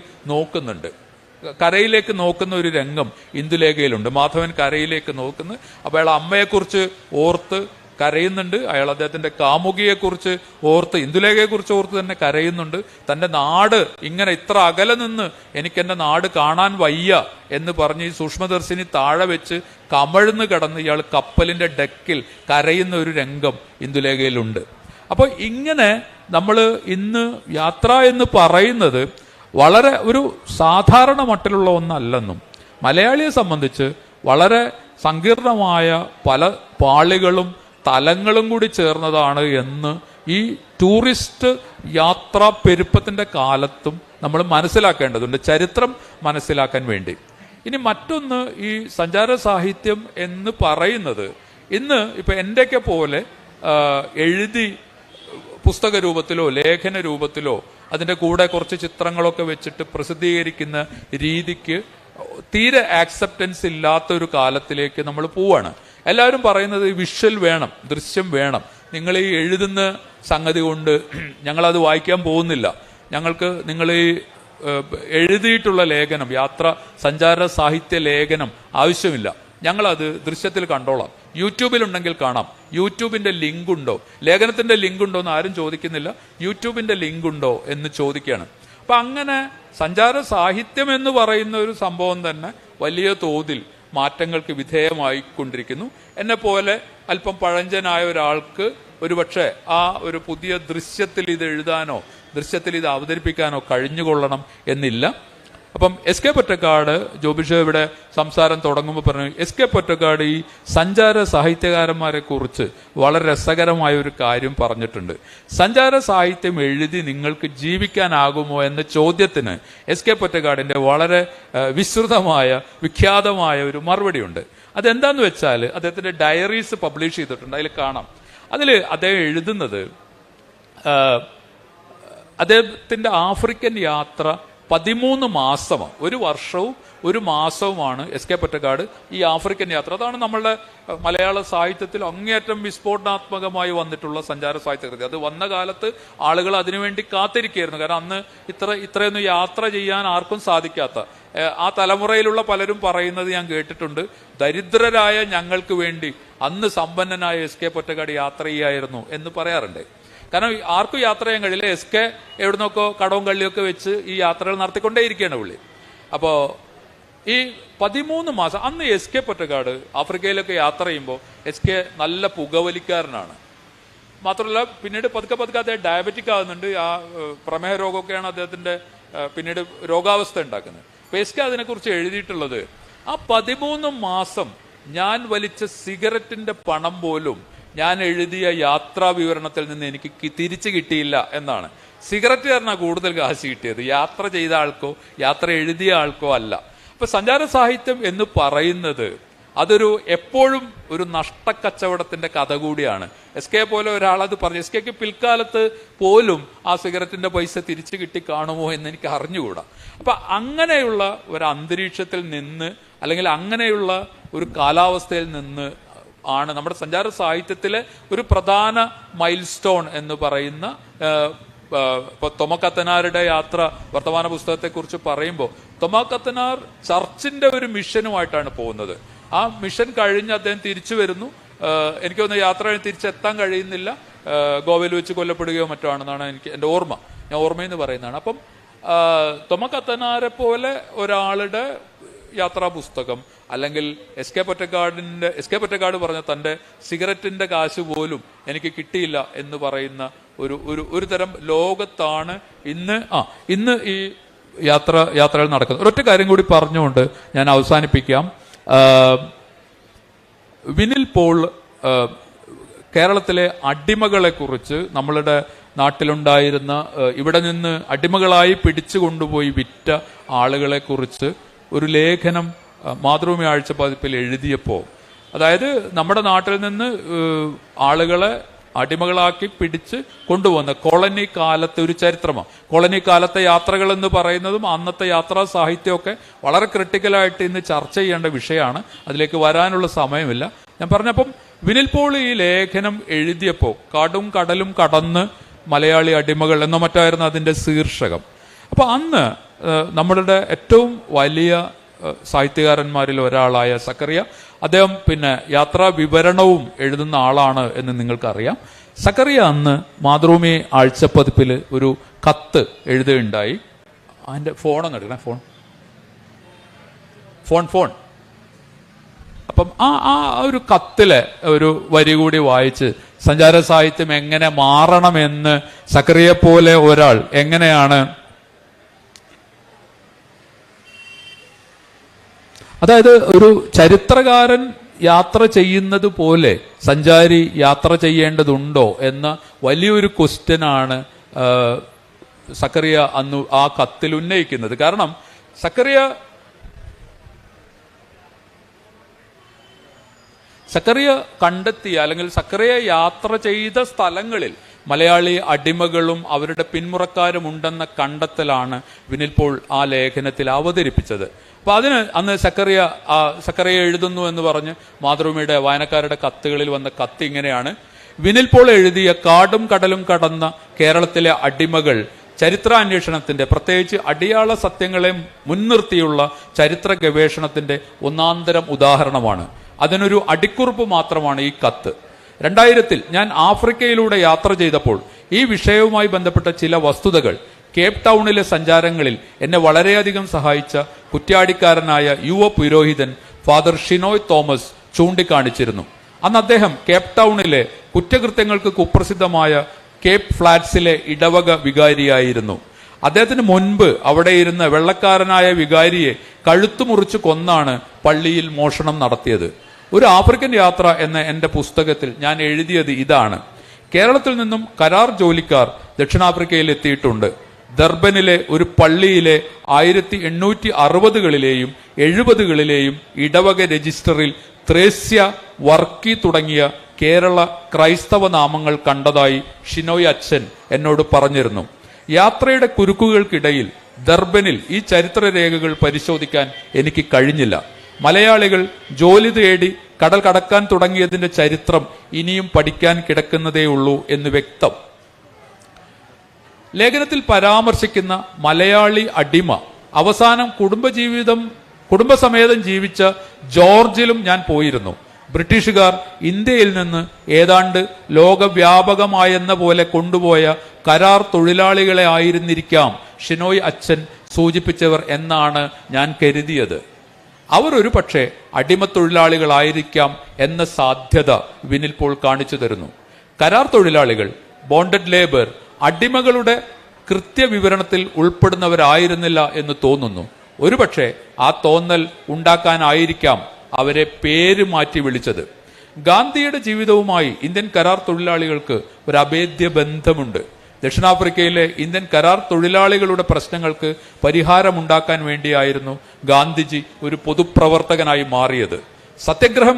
നോക്കുന്ന ഒരു രംഗം ഇന്ദുലേഖയിലുണ്ട്. മാധവൻ കരയിലേക്ക് നോക്കുന്നു. അപ്പൊ അയാൾ അമ്മയെക്കുറിച്ച് ഓർത്ത് കരയുന്നുണ്ട്, അയാൾ അദ്ദേഹത്തിന്റെ കാമുകിയെക്കുറിച്ച് ഓർത്ത്, ഇന്ദുലേഖയെക്കുറിച്ച് ഓർത്ത് തന്നെ കരയുന്നുണ്ട്. തന്റെ നാട് ഇങ്ങനെ ഇത്ര അകലെ നിന്ന് എനിക്ക് എന്റെ നാട് കാണാൻ വയ്യ എന്ന് പറഞ്ഞ് ഈ സൂക്ഷ്മദർശിനി താഴെ വെച്ച് കമഴ്ന്ന് കിടന്ന് ഇയാൾ കപ്പലിന്റെ ഡെക്കിൽ കരയുന്ന ഒരു രംഗം ഇന്ദുലേഖയിലുണ്ട്. അപ്പൊ ഇങ്ങനെ നമ്മൾ ഇന്ന് യാത്ര എന്ന് പറയുന്നത് വളരെ ഒരു സാധാരണ മട്ടിലുള്ള ഒന്നല്ലെന്നും, മലയാളിയെ സംബന്ധിച്ച് വളരെ സങ്കീർണമായ പല പാളികളും തലങ്ങളും കൂടി ചേർന്നതാണ് എന്ന് ഈ ടൂറിസ്റ്റ് യാത്രാ പെരുപ്പത്തിന്റെ കാലത്തും നമ്മൾ മനസ്സിലാക്കേണ്ടതുണ്ട്, ചരിത്രം മനസ്സിലാക്കാൻ വേണ്ടി. ഇനി മറ്റൊന്ന്, ഈ സഞ്ചാര സാഹിത്യം എന്ന് പറയുന്നത് ഇന്ന് ഇപ്പൊ എന്റെയൊക്കെ പോലെ എഴുതി പുസ്തക രൂപത്തിലോ ലേഖന രൂപത്തിലോ അതിന്റെ കൂടെ കുറച്ച് ചിത്രങ്ങളൊക്കെ വെച്ചിട്ട് പ്രസിദ്ധീകരിക്കുന്ന രീതിക്ക് തീരെ ആക്സെപ്റ്റൻസ് ഇല്ലാത്ത ഒരു കാലത്തിലേക്ക് നമ്മൾ പോവാണ്. എല്ലാവരും പറയുന്നത് വിഷ്വൽ വേണം, ദൃശ്യം വേണം. നിങ്ങൾ ഈ എഴുതുന്ന സംഗതി കൊണ്ട് ഞങ്ങളത് വായിക്കാൻ പോകുന്നില്ല, ഞങ്ങൾക്ക് നിങ്ങൾ ഈ എഴുതിയിട്ടുള്ള ലേഖനം, സഞ്ചാര സാഹിത്യ ലേഖനം ആവശ്യമില്ല, ഞങ്ങളത് ദൃശ്യത്തിൽ കണ്ടോളാം, യൂട്യൂബിലുണ്ടെങ്കിൽ കാണാം, യൂട്യൂബിന്റെ ലിങ്ക് ഉണ്ടോ, ലേഖനത്തിന്റെ ലിങ്ക് ഉണ്ടോ എന്ന് ആരും ചോദിക്കുന്നില്ല, യൂട്യൂബിന്റെ ലിങ്ക് ഉണ്ടോ എന്ന് ചോദിക്കുകയാണ്. അപ്പൊ അങ്ങനെ സഞ്ചാര സാഹിത്യം എന്ന് പറയുന്ന ഒരു സംഭവം തന്നെ വലിയ തോതിൽ മാറ്റങ്ങൾക്ക് വിധേയമായിക്കൊണ്ടിരിക്കുന്നു. എന്നെ പോലെ അല്പം പഴഞ്ചനായ ഒരാൾക്ക് ഒരുപക്ഷെ ആ ഒരു പുതിയ ദൃശ്യത്തിൽ ഇത് എഴുതാനോ ദൃശ്യത്തിൽ ഇത് അവതരിപ്പിക്കാനോ കഴിഞ്ഞുകൊള്ളണം എന്നില്ല. അപ്പം എസ് കെ പൊറ്റക്കാട് ജോബിഷ് ഇവിടെ സംസാരം തുടങ്ങുമ്പോൾ പറഞ്ഞു, എസ് കെ പൊറ്റക്കാട് ഈ സഞ്ചാര സാഹിത്യകാരന്മാരെ കുറിച്ച് വളരെ രസകരമായ ഒരു കാര്യം പറഞ്ഞിട്ടുണ്ട്. സഞ്ചാര സാഹിത്യം എഴുതി നിങ്ങൾക്ക് ജീവിക്കാനാകുമോ എന്ന ചോദ്യത്തിന് എസ് കെ പൊറ്റക്കാടിന്റെ വളരെ വിസ്തൃതമായ വിഖ്യാതമായ ഒരു മറുപടിയുണ്ട്. അതെന്താന്ന് വെച്ചാൽ അദ്ദേഹത്തിന്റെ ഡയറീസ് പബ്ലിഷ് ചെയ്തിട്ടുണ്ട്, അതിൽ കാണാം. അതിൽ അദ്ദേഹം എഴുതുന്നത് അദ്ദേഹത്തിന്റെ ആഫ്രിക്കൻ യാത്ര 13 മാസമാണ്, 1 വർഷവും 1 മാസവുമാണ് എസ് കെ പൊറ്റക്കാട് ഈ ആഫ്രിക്കൻ യാത്ര. അതാണ് നമ്മളുടെ മലയാള സാഹിത്യത്തിൽ അങ്ങേയറ്റം വിസ്ഫോടനാത്മകമായി വന്നിട്ടുള്ള സഞ്ചാര സാഹിത്യകൃതി. അത് വന്ന കാലത്ത് ആളുകൾ അതിനുവേണ്ടി കാത്തിരിക്കുകയായിരുന്നു. കാരണം അന്ന് ഇത്രയൊന്നും യാത്ര ചെയ്യാൻ ആർക്കും സാധിക്കാത്ത ആ തലമുറയിലുള്ള പലരും പറയുന്നത് ഞാൻ കേട്ടിട്ടുണ്ട്, ദരിദ്രരായ ഞങ്ങൾക്ക് വേണ്ടി അന്ന് സമ്പന്നനായ എസ് കെ പൊറ്റക്കാട് യാത്ര ചെയ്യായിരുന്നു എന്ന് പറയാറുണ്ട്. കാരണം ആർക്കും യാത്ര ചെയ്യാൻ കഴിയില്ല. എസ് കെ എവിടുന്നൊക്കെ കടവും കള്ളിയൊക്കെ വെച്ച് ഈ യാത്രകൾ നടത്തിക്കൊണ്ടേയിരിക്കുകയാണ് പുള്ളി. അപ്പോ ഈ 13 മാസം അന്ന് എസ് കെ പൊറ്റക്കാട് ആഫ്രിക്കയിലൊക്കെ യാത്ര ചെയ്യുമ്പോൾ എസ് കെ നല്ല പുകവലിക്കാരനാണ്. മാത്രമല്ല പിന്നീട് പതുക്കെ അദ്ദേഹം ഡയബറ്റിക് ആകുന്നുണ്ട്. ആ പ്രമേഹ രോഗമൊക്കെയാണ് അദ്ദേഹത്തിന്റെ പിന്നീട് രോഗാവസ്ഥ ഉണ്ടാക്കുന്നത്. അപ്പൊ എസ് കെ അതിനെക്കുറിച്ച് എഴുതിയിട്ടുള്ളത്, ആ 13 മാസം ഞാൻ വലിച്ച സിഗരറ്റിന്റെ പണം പോലും ഞാൻ എഴുതിയ യാത്രാ വിവരണത്തിൽ നിന്ന് എനിക്ക് തിരിച്ചു കിട്ടിയില്ല എന്നാണ്. സിഗരറ്റുകാരനാണ് കൂടുതൽ കാശ് കിട്ടിയത്, യാത്ര ചെയ്ത ആൾക്കോ യാത്ര എഴുതിയ ആൾക്കോ അല്ല. അപ്പൊ സഞ്ചാര സാഹിത്യം എന്ന് പറയുന്നത് അതൊരു എപ്പോഴും ഒരു നഷ്ടക്കച്ചവടത്തിന്റെ കഥ കൂടിയാണ്. എസ് കെ പോലെ ഒരാളത് പറഞ്ഞു. എസ് കെക്ക് പിൽക്കാലത്ത് പോലും ആ സിഗരറ്റിന്റെ പൈസ തിരിച്ചു കിട്ടി കാണുമോ എന്ന് എനിക്ക് അറിഞ്ഞുകൂടാ. അപ്പൊ അങ്ങനെയുള്ള ഒരു അന്തരീക്ഷത്തിൽ നിന്ന്, അല്ലെങ്കിൽ അങ്ങനെയുള്ള ഒരു കാലാവസ്ഥയിൽ നിന്ന് ആണ് നമ്മുടെ സഞ്ചാര സാഹിത്യത്തിലെ ഒരു പ്രധാന മൈൽ സ്റ്റോൺ എന്ന് പറയുന്ന ഇപ്പൊ തൊമക്കത്തനാരുടെ യാത്ര വർത്തമാന പുസ്തകത്തെ കുറിച്ച് പറയുമ്പോൾ തൊമക്കത്തനാർ ചർച്ചിന്റെ ഒരു മിഷനുമായിട്ടാണ് പോകുന്നത്. ആ മിഷൻ കഴിഞ്ഞ് അദ്ദേഹം തിരിച്ചു വരുന്നു. എനിക്ക് തോന്നുന്നു യാത്ര കഴിഞ്ഞ് തിരിച്ചെത്താൻ കഴിയുന്നില്ല, ഗോവയിൽ വെച്ച് കൊല്ലപ്പെടുകയോ മറ്റോ ആണെന്നാണ് എൻ്റെ ഓർമ്മ. ഞാൻ ഓർമ്മയെന്ന് പറയുന്നതാണ്. അപ്പം തൊമക്കത്തനാരെ പോലെ ഒരാളുടെ യാത്രാ പുസ്തകം, അല്ലെങ്കിൽ എസ് കെ പൊറ്റക്കാട് പറഞ്ഞ തന്റെ സിഗരറ്റിന്റെ കാശ് പോലും എനിക്ക് കിട്ടിയില്ല എന്ന് പറയുന്ന ഒരു തരം ലോകത്താണ് ഇന്ന് ഈ യാത്രകൾ നടക്കുന്നത്. ഒരൊറ്റ കാര്യം കൂടി പറഞ്ഞുകൊണ്ട് ഞാൻ അവസാനിപ്പിക്കാം. വിനിൽ പോൾ കേരളത്തിലെ അടിമകളെ കുറിച്ച്, നമ്മളുടെ നാട്ടിലുണ്ടായിരുന്ന ഇവിടെ നിന്ന് അടിമകളായി പിടിച്ചു കൊണ്ടുപോയി വിറ്റ ആളുകളെ കുറിച്ച് ഒരു ലേഖനം മാതൃഭൂമി ആഴ്ച പതിപ്പിൽ എഴുതിയപ്പോൾ, അതായത് നമ്മുടെ നാട്ടിൽ നിന്ന് ആളുകളെ അടിമകളാക്കി പിടിച്ച് കൊണ്ടുപോകുന്ന കോളനി കാലത്തെ ഒരു ചരിത്രമാണ്. കോളനി കാലത്തെ യാത്രകൾ എന്ന് പറയുന്നതും അന്നത്തെ യാത്രാ സാഹിത്യമൊക്കെ വളരെ ക്രിട്ടിക്കലായിട്ട് ഇന്ന് ചർച്ച ചെയ്യേണ്ട വിഷയമാണ്. അതിലേക്ക് വരാനുള്ള സമയമില്ല. ഞാൻ പറഞ്ഞപ്പം വിനിൽ പോൾ ഈ ലേഖനം എഴുതിയപ്പോൾ കാടും കടലും കടന്ന് മലയാളി അടിമകൾ എന്നോ മറ്റായിരുന്നു അതിന്റെ ശീർഷകം. അപ്പൊ അന്ന് നമ്മളുടെ ഏറ്റവും വലിയ സാഹിത്യകാരന്മാരിൽ ഒരാളായ സക്കറിയ, അദ്ദേഹം പിന്നെ യാത്രാ വിവരണവും എഴുതുന്ന ആളാണ് എന്ന് നിങ്ങൾക്കറിയാം. സക്കറിയ അന്ന് മാതൃഭൂമി ആഴ്ചപ്പതിപ്പിൽ ഒരു കത്ത് എഴുതുകയുണ്ടായി. അതിന്റെ ഫോണൊന്നും എടുക്കണേ, ഫോൺ. അപ്പം ആ ഒരു കത്തിലെ ഒരു വരി കൂടി വായിച്ച് സഞ്ചാര സാഹിത്യം എങ്ങനെ മാറണമെന്ന് സക്കറിയെ പോലെ ഒരാൾ എങ്ങനെയാണ്, അതായത് ഒരു ചരിത്രകാരൻ യാത്ര ചെയ്യുന്നത് പോലെ സഞ്ചാരി യാത്ര ചെയ്യേണ്ടതുണ്ടോ എന്ന വലിയൊരു ക്വസ്റ്റ്യനാണ് സക്കറിയ അന്ന് ആ കത്തിൽ ഉന്നയിക്കുന്നത്. കാരണം സക്കറിയ കണ്ടെത്തിയ, അല്ലെങ്കിൽ സക്കറിയ യാത്ര ചെയ്ത സ്ഥലങ്ങളിൽ മലയാളി അടിമകളും അവരുടെ പിന്മുറക്കാരും ഉണ്ടെന്ന കണ്ടെത്തലാണ് വിനിൽ പോൾ ആ ലേഖനത്തിൽ അവതരിപ്പിച്ചത്. അപ്പൊ അതിന് അന്ന് സക്കറിയ എഴുതുന്നു എന്ന് പറഞ്ഞ് മാതൃഭൂമിയുടെ വായനക്കാരുടെ കത്തുകളിൽ വന്ന കത്ത് ഇങ്ങനെയാണ്: വിനിൽ പോൾ എഴുതിയ കാടും കടലും കടന്ന കേരളത്തിലെ അടിമകൾ ചരിത്രാന്വേഷണത്തിന്റെ, പ്രത്യേകിച്ച് അടിയാള സത്യങ്ങളെ മുൻനിർത്തിയുള്ള ചരിത്ര ഗവേഷണത്തിന്റെ ഒന്നാന്തരം ഉദാഹരണമാണ്. അതിനൊരു അടിക്കുറിപ്പ് മാത്രമാണ് ഈ കത്ത്. 2000 ഞാൻ ആഫ്രിക്കയിലൂടെ യാത്ര ചെയ്തപ്പോൾ ഈ വിഷയവുമായി ബന്ധപ്പെട്ട ചില വസ്തുതകൾ കേപ്പ് ടൗണിലെ സഞ്ചാരങ്ങളിൽ എന്നെ വളരെയധികം സഹായിച്ച കുറ്റ്യാടിക്കാരനായ യുവ പുരോഹിതൻ ഫാദർ ഷിനോയ് തോമസ് ചൂണ്ടിക്കാണിച്ചിരുന്നു. അന്ന് അദ്ദേഹം കേപ്പ് ടൗണിലെ കുറ്റകൃത്യങ്ങൾക്ക് കുപ്രസിദ്ധമായ കേപ്പ് ഫ്ലാറ്റ്സിലെ ഇടവക വികാരിയായിരുന്നു. അദ്ദേഹത്തിന് മുൻപ് അവിടെ ഇരുന്ന വെള്ളക്കാരനായ വികാരിയെ കഴുത്തു മുറിച്ച് കൊന്നാണ് പള്ളിയിൽ മോഷണം നടത്തിയത്. ഒരു ആഫ്രിക്കൻ യാത്ര എന്ന എന്റെ പുസ്തകത്തിൽ ഞാൻ എഴുതിയത് ഇതാണ്. കേരളത്തിൽ നിന്നും കരാർ ജോലിക്കാർ ദക്ഷിണാഫ്രിക്കയിൽ എത്തിയിട്ടുണ്ട്. ദർബനിലെ ഒരു പള്ളിയിലെ 1860കളിലെയും 70കളിലെയും ഇടവക രജിസ്റ്ററിൽ ത്രേസ്യ, വർക്കി തുടങ്ങിയ കേരള ക്രൈസ്തവ നാമങ്ങൾ കണ്ടതായി ഷിനോയ് അച്ഛൻ എന്നോട് പറഞ്ഞിരുന്നു. യാത്രയുടെ കുരുക്കുകൾക്കിടയിൽ ദർബനിൽ ഈ ചരിത്രരേഖകൾ പരിശോധിക്കാൻ എനിക്ക് കഴിഞ്ഞില്ല. മലയാളികൾ ജോലി തേടി കടൽ കടക്കാൻ തുടങ്ങിയതിന്റെ ചരിത്രം ഇനിയും പഠിക്കാൻ കിടക്കുന്നതേയുള്ളൂ എന്ന് വ്യക്തം. ലേഖനത്തിൽ പരാമർശിക്കുന്ന മലയാളി അടിമ അവസാനം കുടുംബസമേതം ജീവിച്ച ജോർജിലും ഞാൻ പോയിരുന്നു. ബ്രിട്ടീഷുകാർ ഇന്ത്യയിൽ നിന്ന് ഏതാണ്ട് ലോകവ്യാപകമായെന്ന പോലെ കൊണ്ടുപോയ കരാർ തൊഴിലാളികളെ ആയിരുന്നിരിക്കാം ഷിനോയ് അച്ഛൻ സൂചിപ്പിച്ചവർ എന്നാണ് ഞാൻ കരുതിയത്. അവർ ഒരു പക്ഷേ അടിമത്തൊഴിലാളികളായിരിക്കാം എന്ന സാധ്യത വിനിൽ പോൾ കാണിച്ചു തരുന്നു. കരാർ തൊഴിലാളികൾ, ബോണ്ടഡ് ലേബർ, അടിമകളുടെ കൃത്യവിവരണത്തിൽ ഉൾപ്പെടുന്നവരായിരുന്നില്ല എന്ന് തോന്നുന്നു. ഒരുപക്ഷെ ആ തോന്നൽ ഉണ്ടാക്കാനായിരിക്കാം അവരെ പേര് മാറ്റി വിളിച്ചത്. ഗാന്ധിയുടെ ജീവിതവുമായി ഇന്ത്യൻ കരാർ തൊഴിലാളികൾക്ക് ഒരു അഭേദ്യ ബന്ധമുണ്ട്. ദക്ഷിണാഫ്രിക്കയിലെ ഇന്ത്യൻ കരാർ തൊഴിലാളികളുടെ പ്രശ്നങ്ങൾക്ക് പരിഹാരമുണ്ടാക്കാൻ വേണ്ടിയായിരുന്നു ഗാന്ധിജി ഒരു പൊതുപ്രവർത്തകനായി മാറിയത്. സത്യഗ്രഹം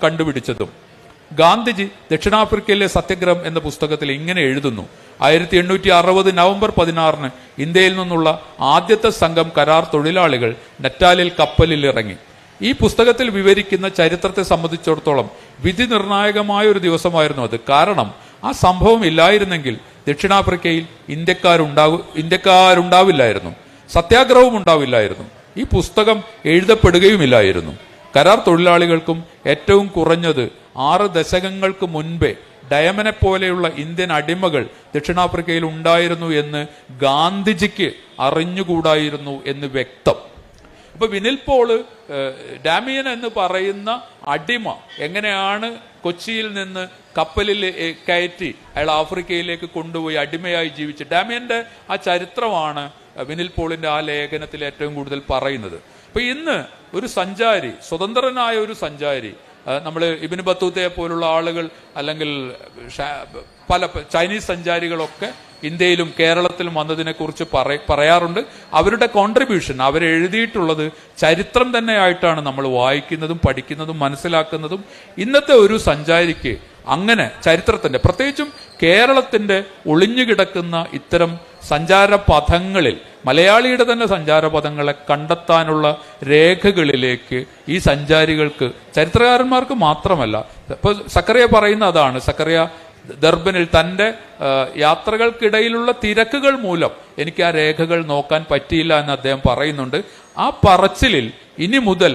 കണ്ടുപിടിച്ചതും ഗാന്ധിജി ദക്ഷിണാഫ്രിക്കയിലെ സത്യഗ്രഹം എന്ന പുസ്തകത്തിൽ ഇങ്ങനെ എഴുതുന്നു. 1860 നവംബർ 16 ഇന്ത്യയിൽ നിന്നുള്ള ആദ്യത്തെ സംഘം കരാർ തൊഴിലാളികൾ നറ്റാലിൽ കപ്പലിൽ ഇറങ്ങി. ഈ പുസ്തകത്തിൽ വിവരിക്കുന്ന ചരിത്രത്തെ സംബന്ധിച്ചിടത്തോളം വിധി നിർണായകമായ ഒരു ദിവസമായിരുന്നു അത്. കാരണം ആ സംഭവം ഇല്ലായിരുന്നെങ്കിൽ ദക്ഷിണാഫ്രിക്കയിൽ ഇന്ത്യക്കാരുണ്ടാവില്ലായിരുന്നു, സത്യാഗ്രഹവും ഉണ്ടാവില്ലായിരുന്നു, ഈ പുസ്തകം എഴുതപ്പെടുകയുമില്ലായിരുന്നു. കരാർ തൊഴിലാളികൾക്കും ഏറ്റവും കുറഞ്ഞത് 6 ദശകങ്ങൾക്ക് മുൻപേ ഡയമനെ പോലെയുള്ള ഇന്ത്യൻ അടിമകൾ ദക്ഷിണാഫ്രിക്കയിൽ ഉണ്ടായിരുന്നു എന്ന് ഗാന്ധിജിക്ക് അറിഞ്ഞുകൂടായിരുന്നു എന്ന് വ്യക്തം. അപ്പൊ വിനിൽ പോള് ഡാമിയൻ എന്ന് പറയുന്ന അടിമ എങ്ങനെയാണ് കൊച്ചിയിൽ നിന്ന് കപ്പലിൽ കയറ്റി അയാൾ ആഫ്രിക്കയിലേക്ക് കൊണ്ടുപോയി അടിമയായി ജീവിച്ച്, ഡാമിയന്റെ ആ ചരിത്രമാണ് വിനിൽ പോളിന്റെ ആ ലേഖനത്തിൽ ഏറ്റവും കൂടുതൽ പറയുന്നത്. അപ്പൊ ഇന്ന് ഒരു സഞ്ചാരി, സ്വതന്ത്രനായ ഒരു സഞ്ചാരി, നമ്മൾ ഇബ്നു ബത്തൂത്തയെ പോലുള്ള ആളുകൾ അല്ലെങ്കിൽ പല ചൈനീസ് സഞ്ചാരികളൊക്കെ ഇന്ത്യയിലും കേരളത്തിലും വന്നതിനെ കുറിച്ച് പറയാറുണ്ട്. അവരുടെ കോൺട്രിബ്യൂഷൻ, അവരെഴുതിയിട്ടുള്ളത് ചരിത്രം തന്നെയായിട്ടാണ് നമ്മൾ വായിക്കുന്നതും പഠിക്കുന്നതും മനസ്സിലാക്കുന്നതും. ഇന്നത്തെ ഒരു സഞ്ചാരിക്ക് അങ്ങനെ ചരിത്രത്തിന്റെ, പ്രത്യേകിച്ചും കേരളത്തിന്റെ ഒളിഞ്ഞുകിടക്കുന്ന ഇത്തരം സഞ്ചാരപഥങ്ങളിൽ, മലയാളിയുടെ തന്നെ സഞ്ചാരപഥങ്ങളെ കണ്ടെത്താനുള്ള രേഖകളിലേക്ക് ഈ സഞ്ചാരികൾക്ക്, ചരിത്രകാരന്മാർക്ക് മാത്രമല്ല, ഇപ്പൊ സക്കറിയ പറയുന്ന അതാണ്. സക്കറിയ ദർബനിൽ തന്റെ യാത്രകൾക്കിടയിലുള്ള തിരക്കുകൾ മൂലം എനിക്ക് ആ രേഖകൾ നോക്കാൻ പറ്റിയില്ല എന്ന് അദ്ദേഹം പറയുന്നുണ്ട്. ആ പറച്ചിലിൽ ഇനി മുതൽ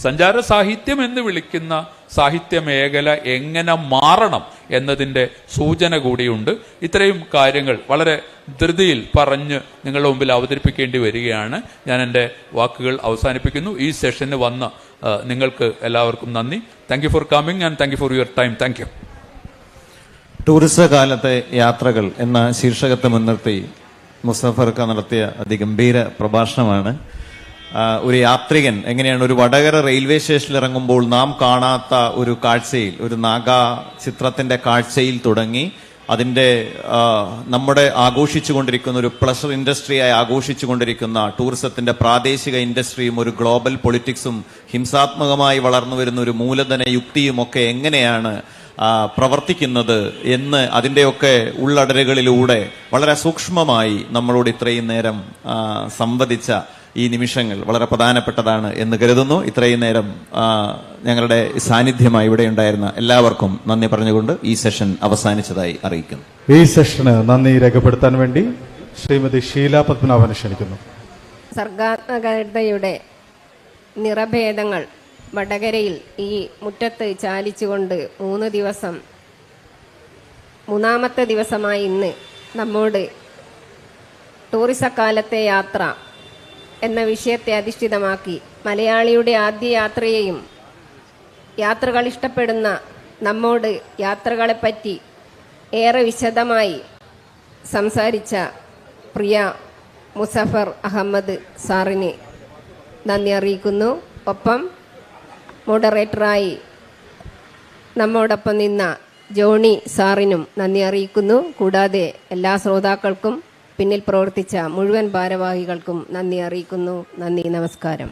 സഞ്ചാര സാഹിത്യം എന്ന് വിളിക്കുന്ന സാഹിത്യ മേഖല എങ്ങനെ മാറണം എന്നതിന്റെ സൂചന കൂടിയുണ്ട്. ഇത്രയും കാര്യങ്ങൾ വളരെ ധൃതിയിൽ പറഞ്ഞ് നിങ്ങളുടെ മുമ്പിൽ അവതരിപ്പിക്കേണ്ടി വരികയാണ്. ഞാൻ എൻ്റെ വാക്കുകൾ അവസാനിപ്പിക്കുന്നു. ഈ സെഷന് വന്ന നിങ്ങൾക്ക് എല്ലാവർക്കും നന്ദി. Thank you for coming and thank you for your time. Thank you. Tourist കാലത്തെ യാത്രകൾ എന്ന ശീർഷകത്തെ മുൻനിർത്തി മുസഫർക്ക നടത്തിയ അതിഗംഭീര പ്രഭാഷണമാണ്. ഒരു യാത്രികൻ എങ്ങനെയാണ് ഒരു വടകര റെയിൽവേ സ്റ്റേഷനിൽ ഇറങ്ങുമ്പോൾ നാം കാണാത്ത ഒരു കാഴ്ചയിൽ, ഒരു നാഗാ ചിത്രത്തിന്റെ കാഴ്ചയിൽ തുടങ്ങി അതിന്റെ നമ്മുടെ ആഘോഷിച്ചുകൊണ്ടിരിക്കുന്ന ഒരു പ്ലഷർ ഇൻഡസ്ട്രിയായി ആഘോഷിച്ചുകൊണ്ടിരിക്കുന്ന ടൂറിസത്തിന്റെ പ്രാദേശിക ഇൻഡസ്ട്രിയും ഒരു ഗ്ലോബൽ പൊളിറ്റിക്സും ഹിംസാത്മകമായി വളർന്നു വരുന്ന ഒരു മൂലധന യുക്തിയും ഒക്കെ എങ്ങനെയാണ് പ്രവർത്തിക്കുന്നത് എന്ന് അതിൻ്റെയൊക്കെ ഉള്ളടരുകളിലൂടെ വളരെ സൂക്ഷ്മമായി നമ്മളോട് ഇത്രയും നേരം സംവദിച്ച ഈ നിമിഷങ്ങൾ വളരെ പ്രധാനപ്പെട്ടതാണ് എന്ന് കരുതുന്നു. ഇത്രയും നേരം ഞങ്ങളുടെ സാന്നിധ്യമായി ഇവിടെ ഉണ്ടായിരുന്ന എല്ലാവർക്കും നന്ദി പറഞ്ഞുകൊണ്ട് ഈ സെഷൻ അവസാനിച്ചതായി അറിയിക്കുന്നു. ഈ സെഷന് നന്ദി രേഖപ്പെടുത്താൻ വേണ്ടി ശ്രീമതി ഷീല പത്മനാഭനെ ക്ഷണിക്കുന്നു. സർഗാത്മകതയുടെ നിറഭേദങ്ങൾ വടകരയിൽ ഈ മുറ്റത്ത് ചാലിച്ചുകൊണ്ട് 3 ദിവസം, 3ാമത്തെ ദിവസമായി ഇന്ന് നമ്മോട് ടൂറിസക്കാലത്തെ യാത്ര എന്ന വിഷയത്തെ അധിഷ്ഠിതമാക്കി മലയാളിയുടെ ആദ്യ യാത്രയെയും യാത്രകൾ ഇഷ്ടപ്പെടുന്ന നമ്മോട് യാത്രകളെപ്പറ്റി ഏറെ വിശദമായി സംസാരിച്ച പ്രിയ മുസഫർ അഹമ്മദ് സാറിന് നന്ദി അറിയിക്കുന്നു. ഒപ്പം മോഡറേറ്ററായി നമ്മോടൊപ്പം നിന്ന ജോണി സാറിനും നന്ദി അറിയിക്കുന്നു. കൂടാതെ എല്ലാ ശ്രോതാക്കൾക്കും പിന്നിൽ പ്രവർത്തിച്ച മുഴുവൻ ഭാരവാഹികൾക്കും നന്ദി അറിയിക്കുന്നു. നന്ദി, നമസ്കാരം.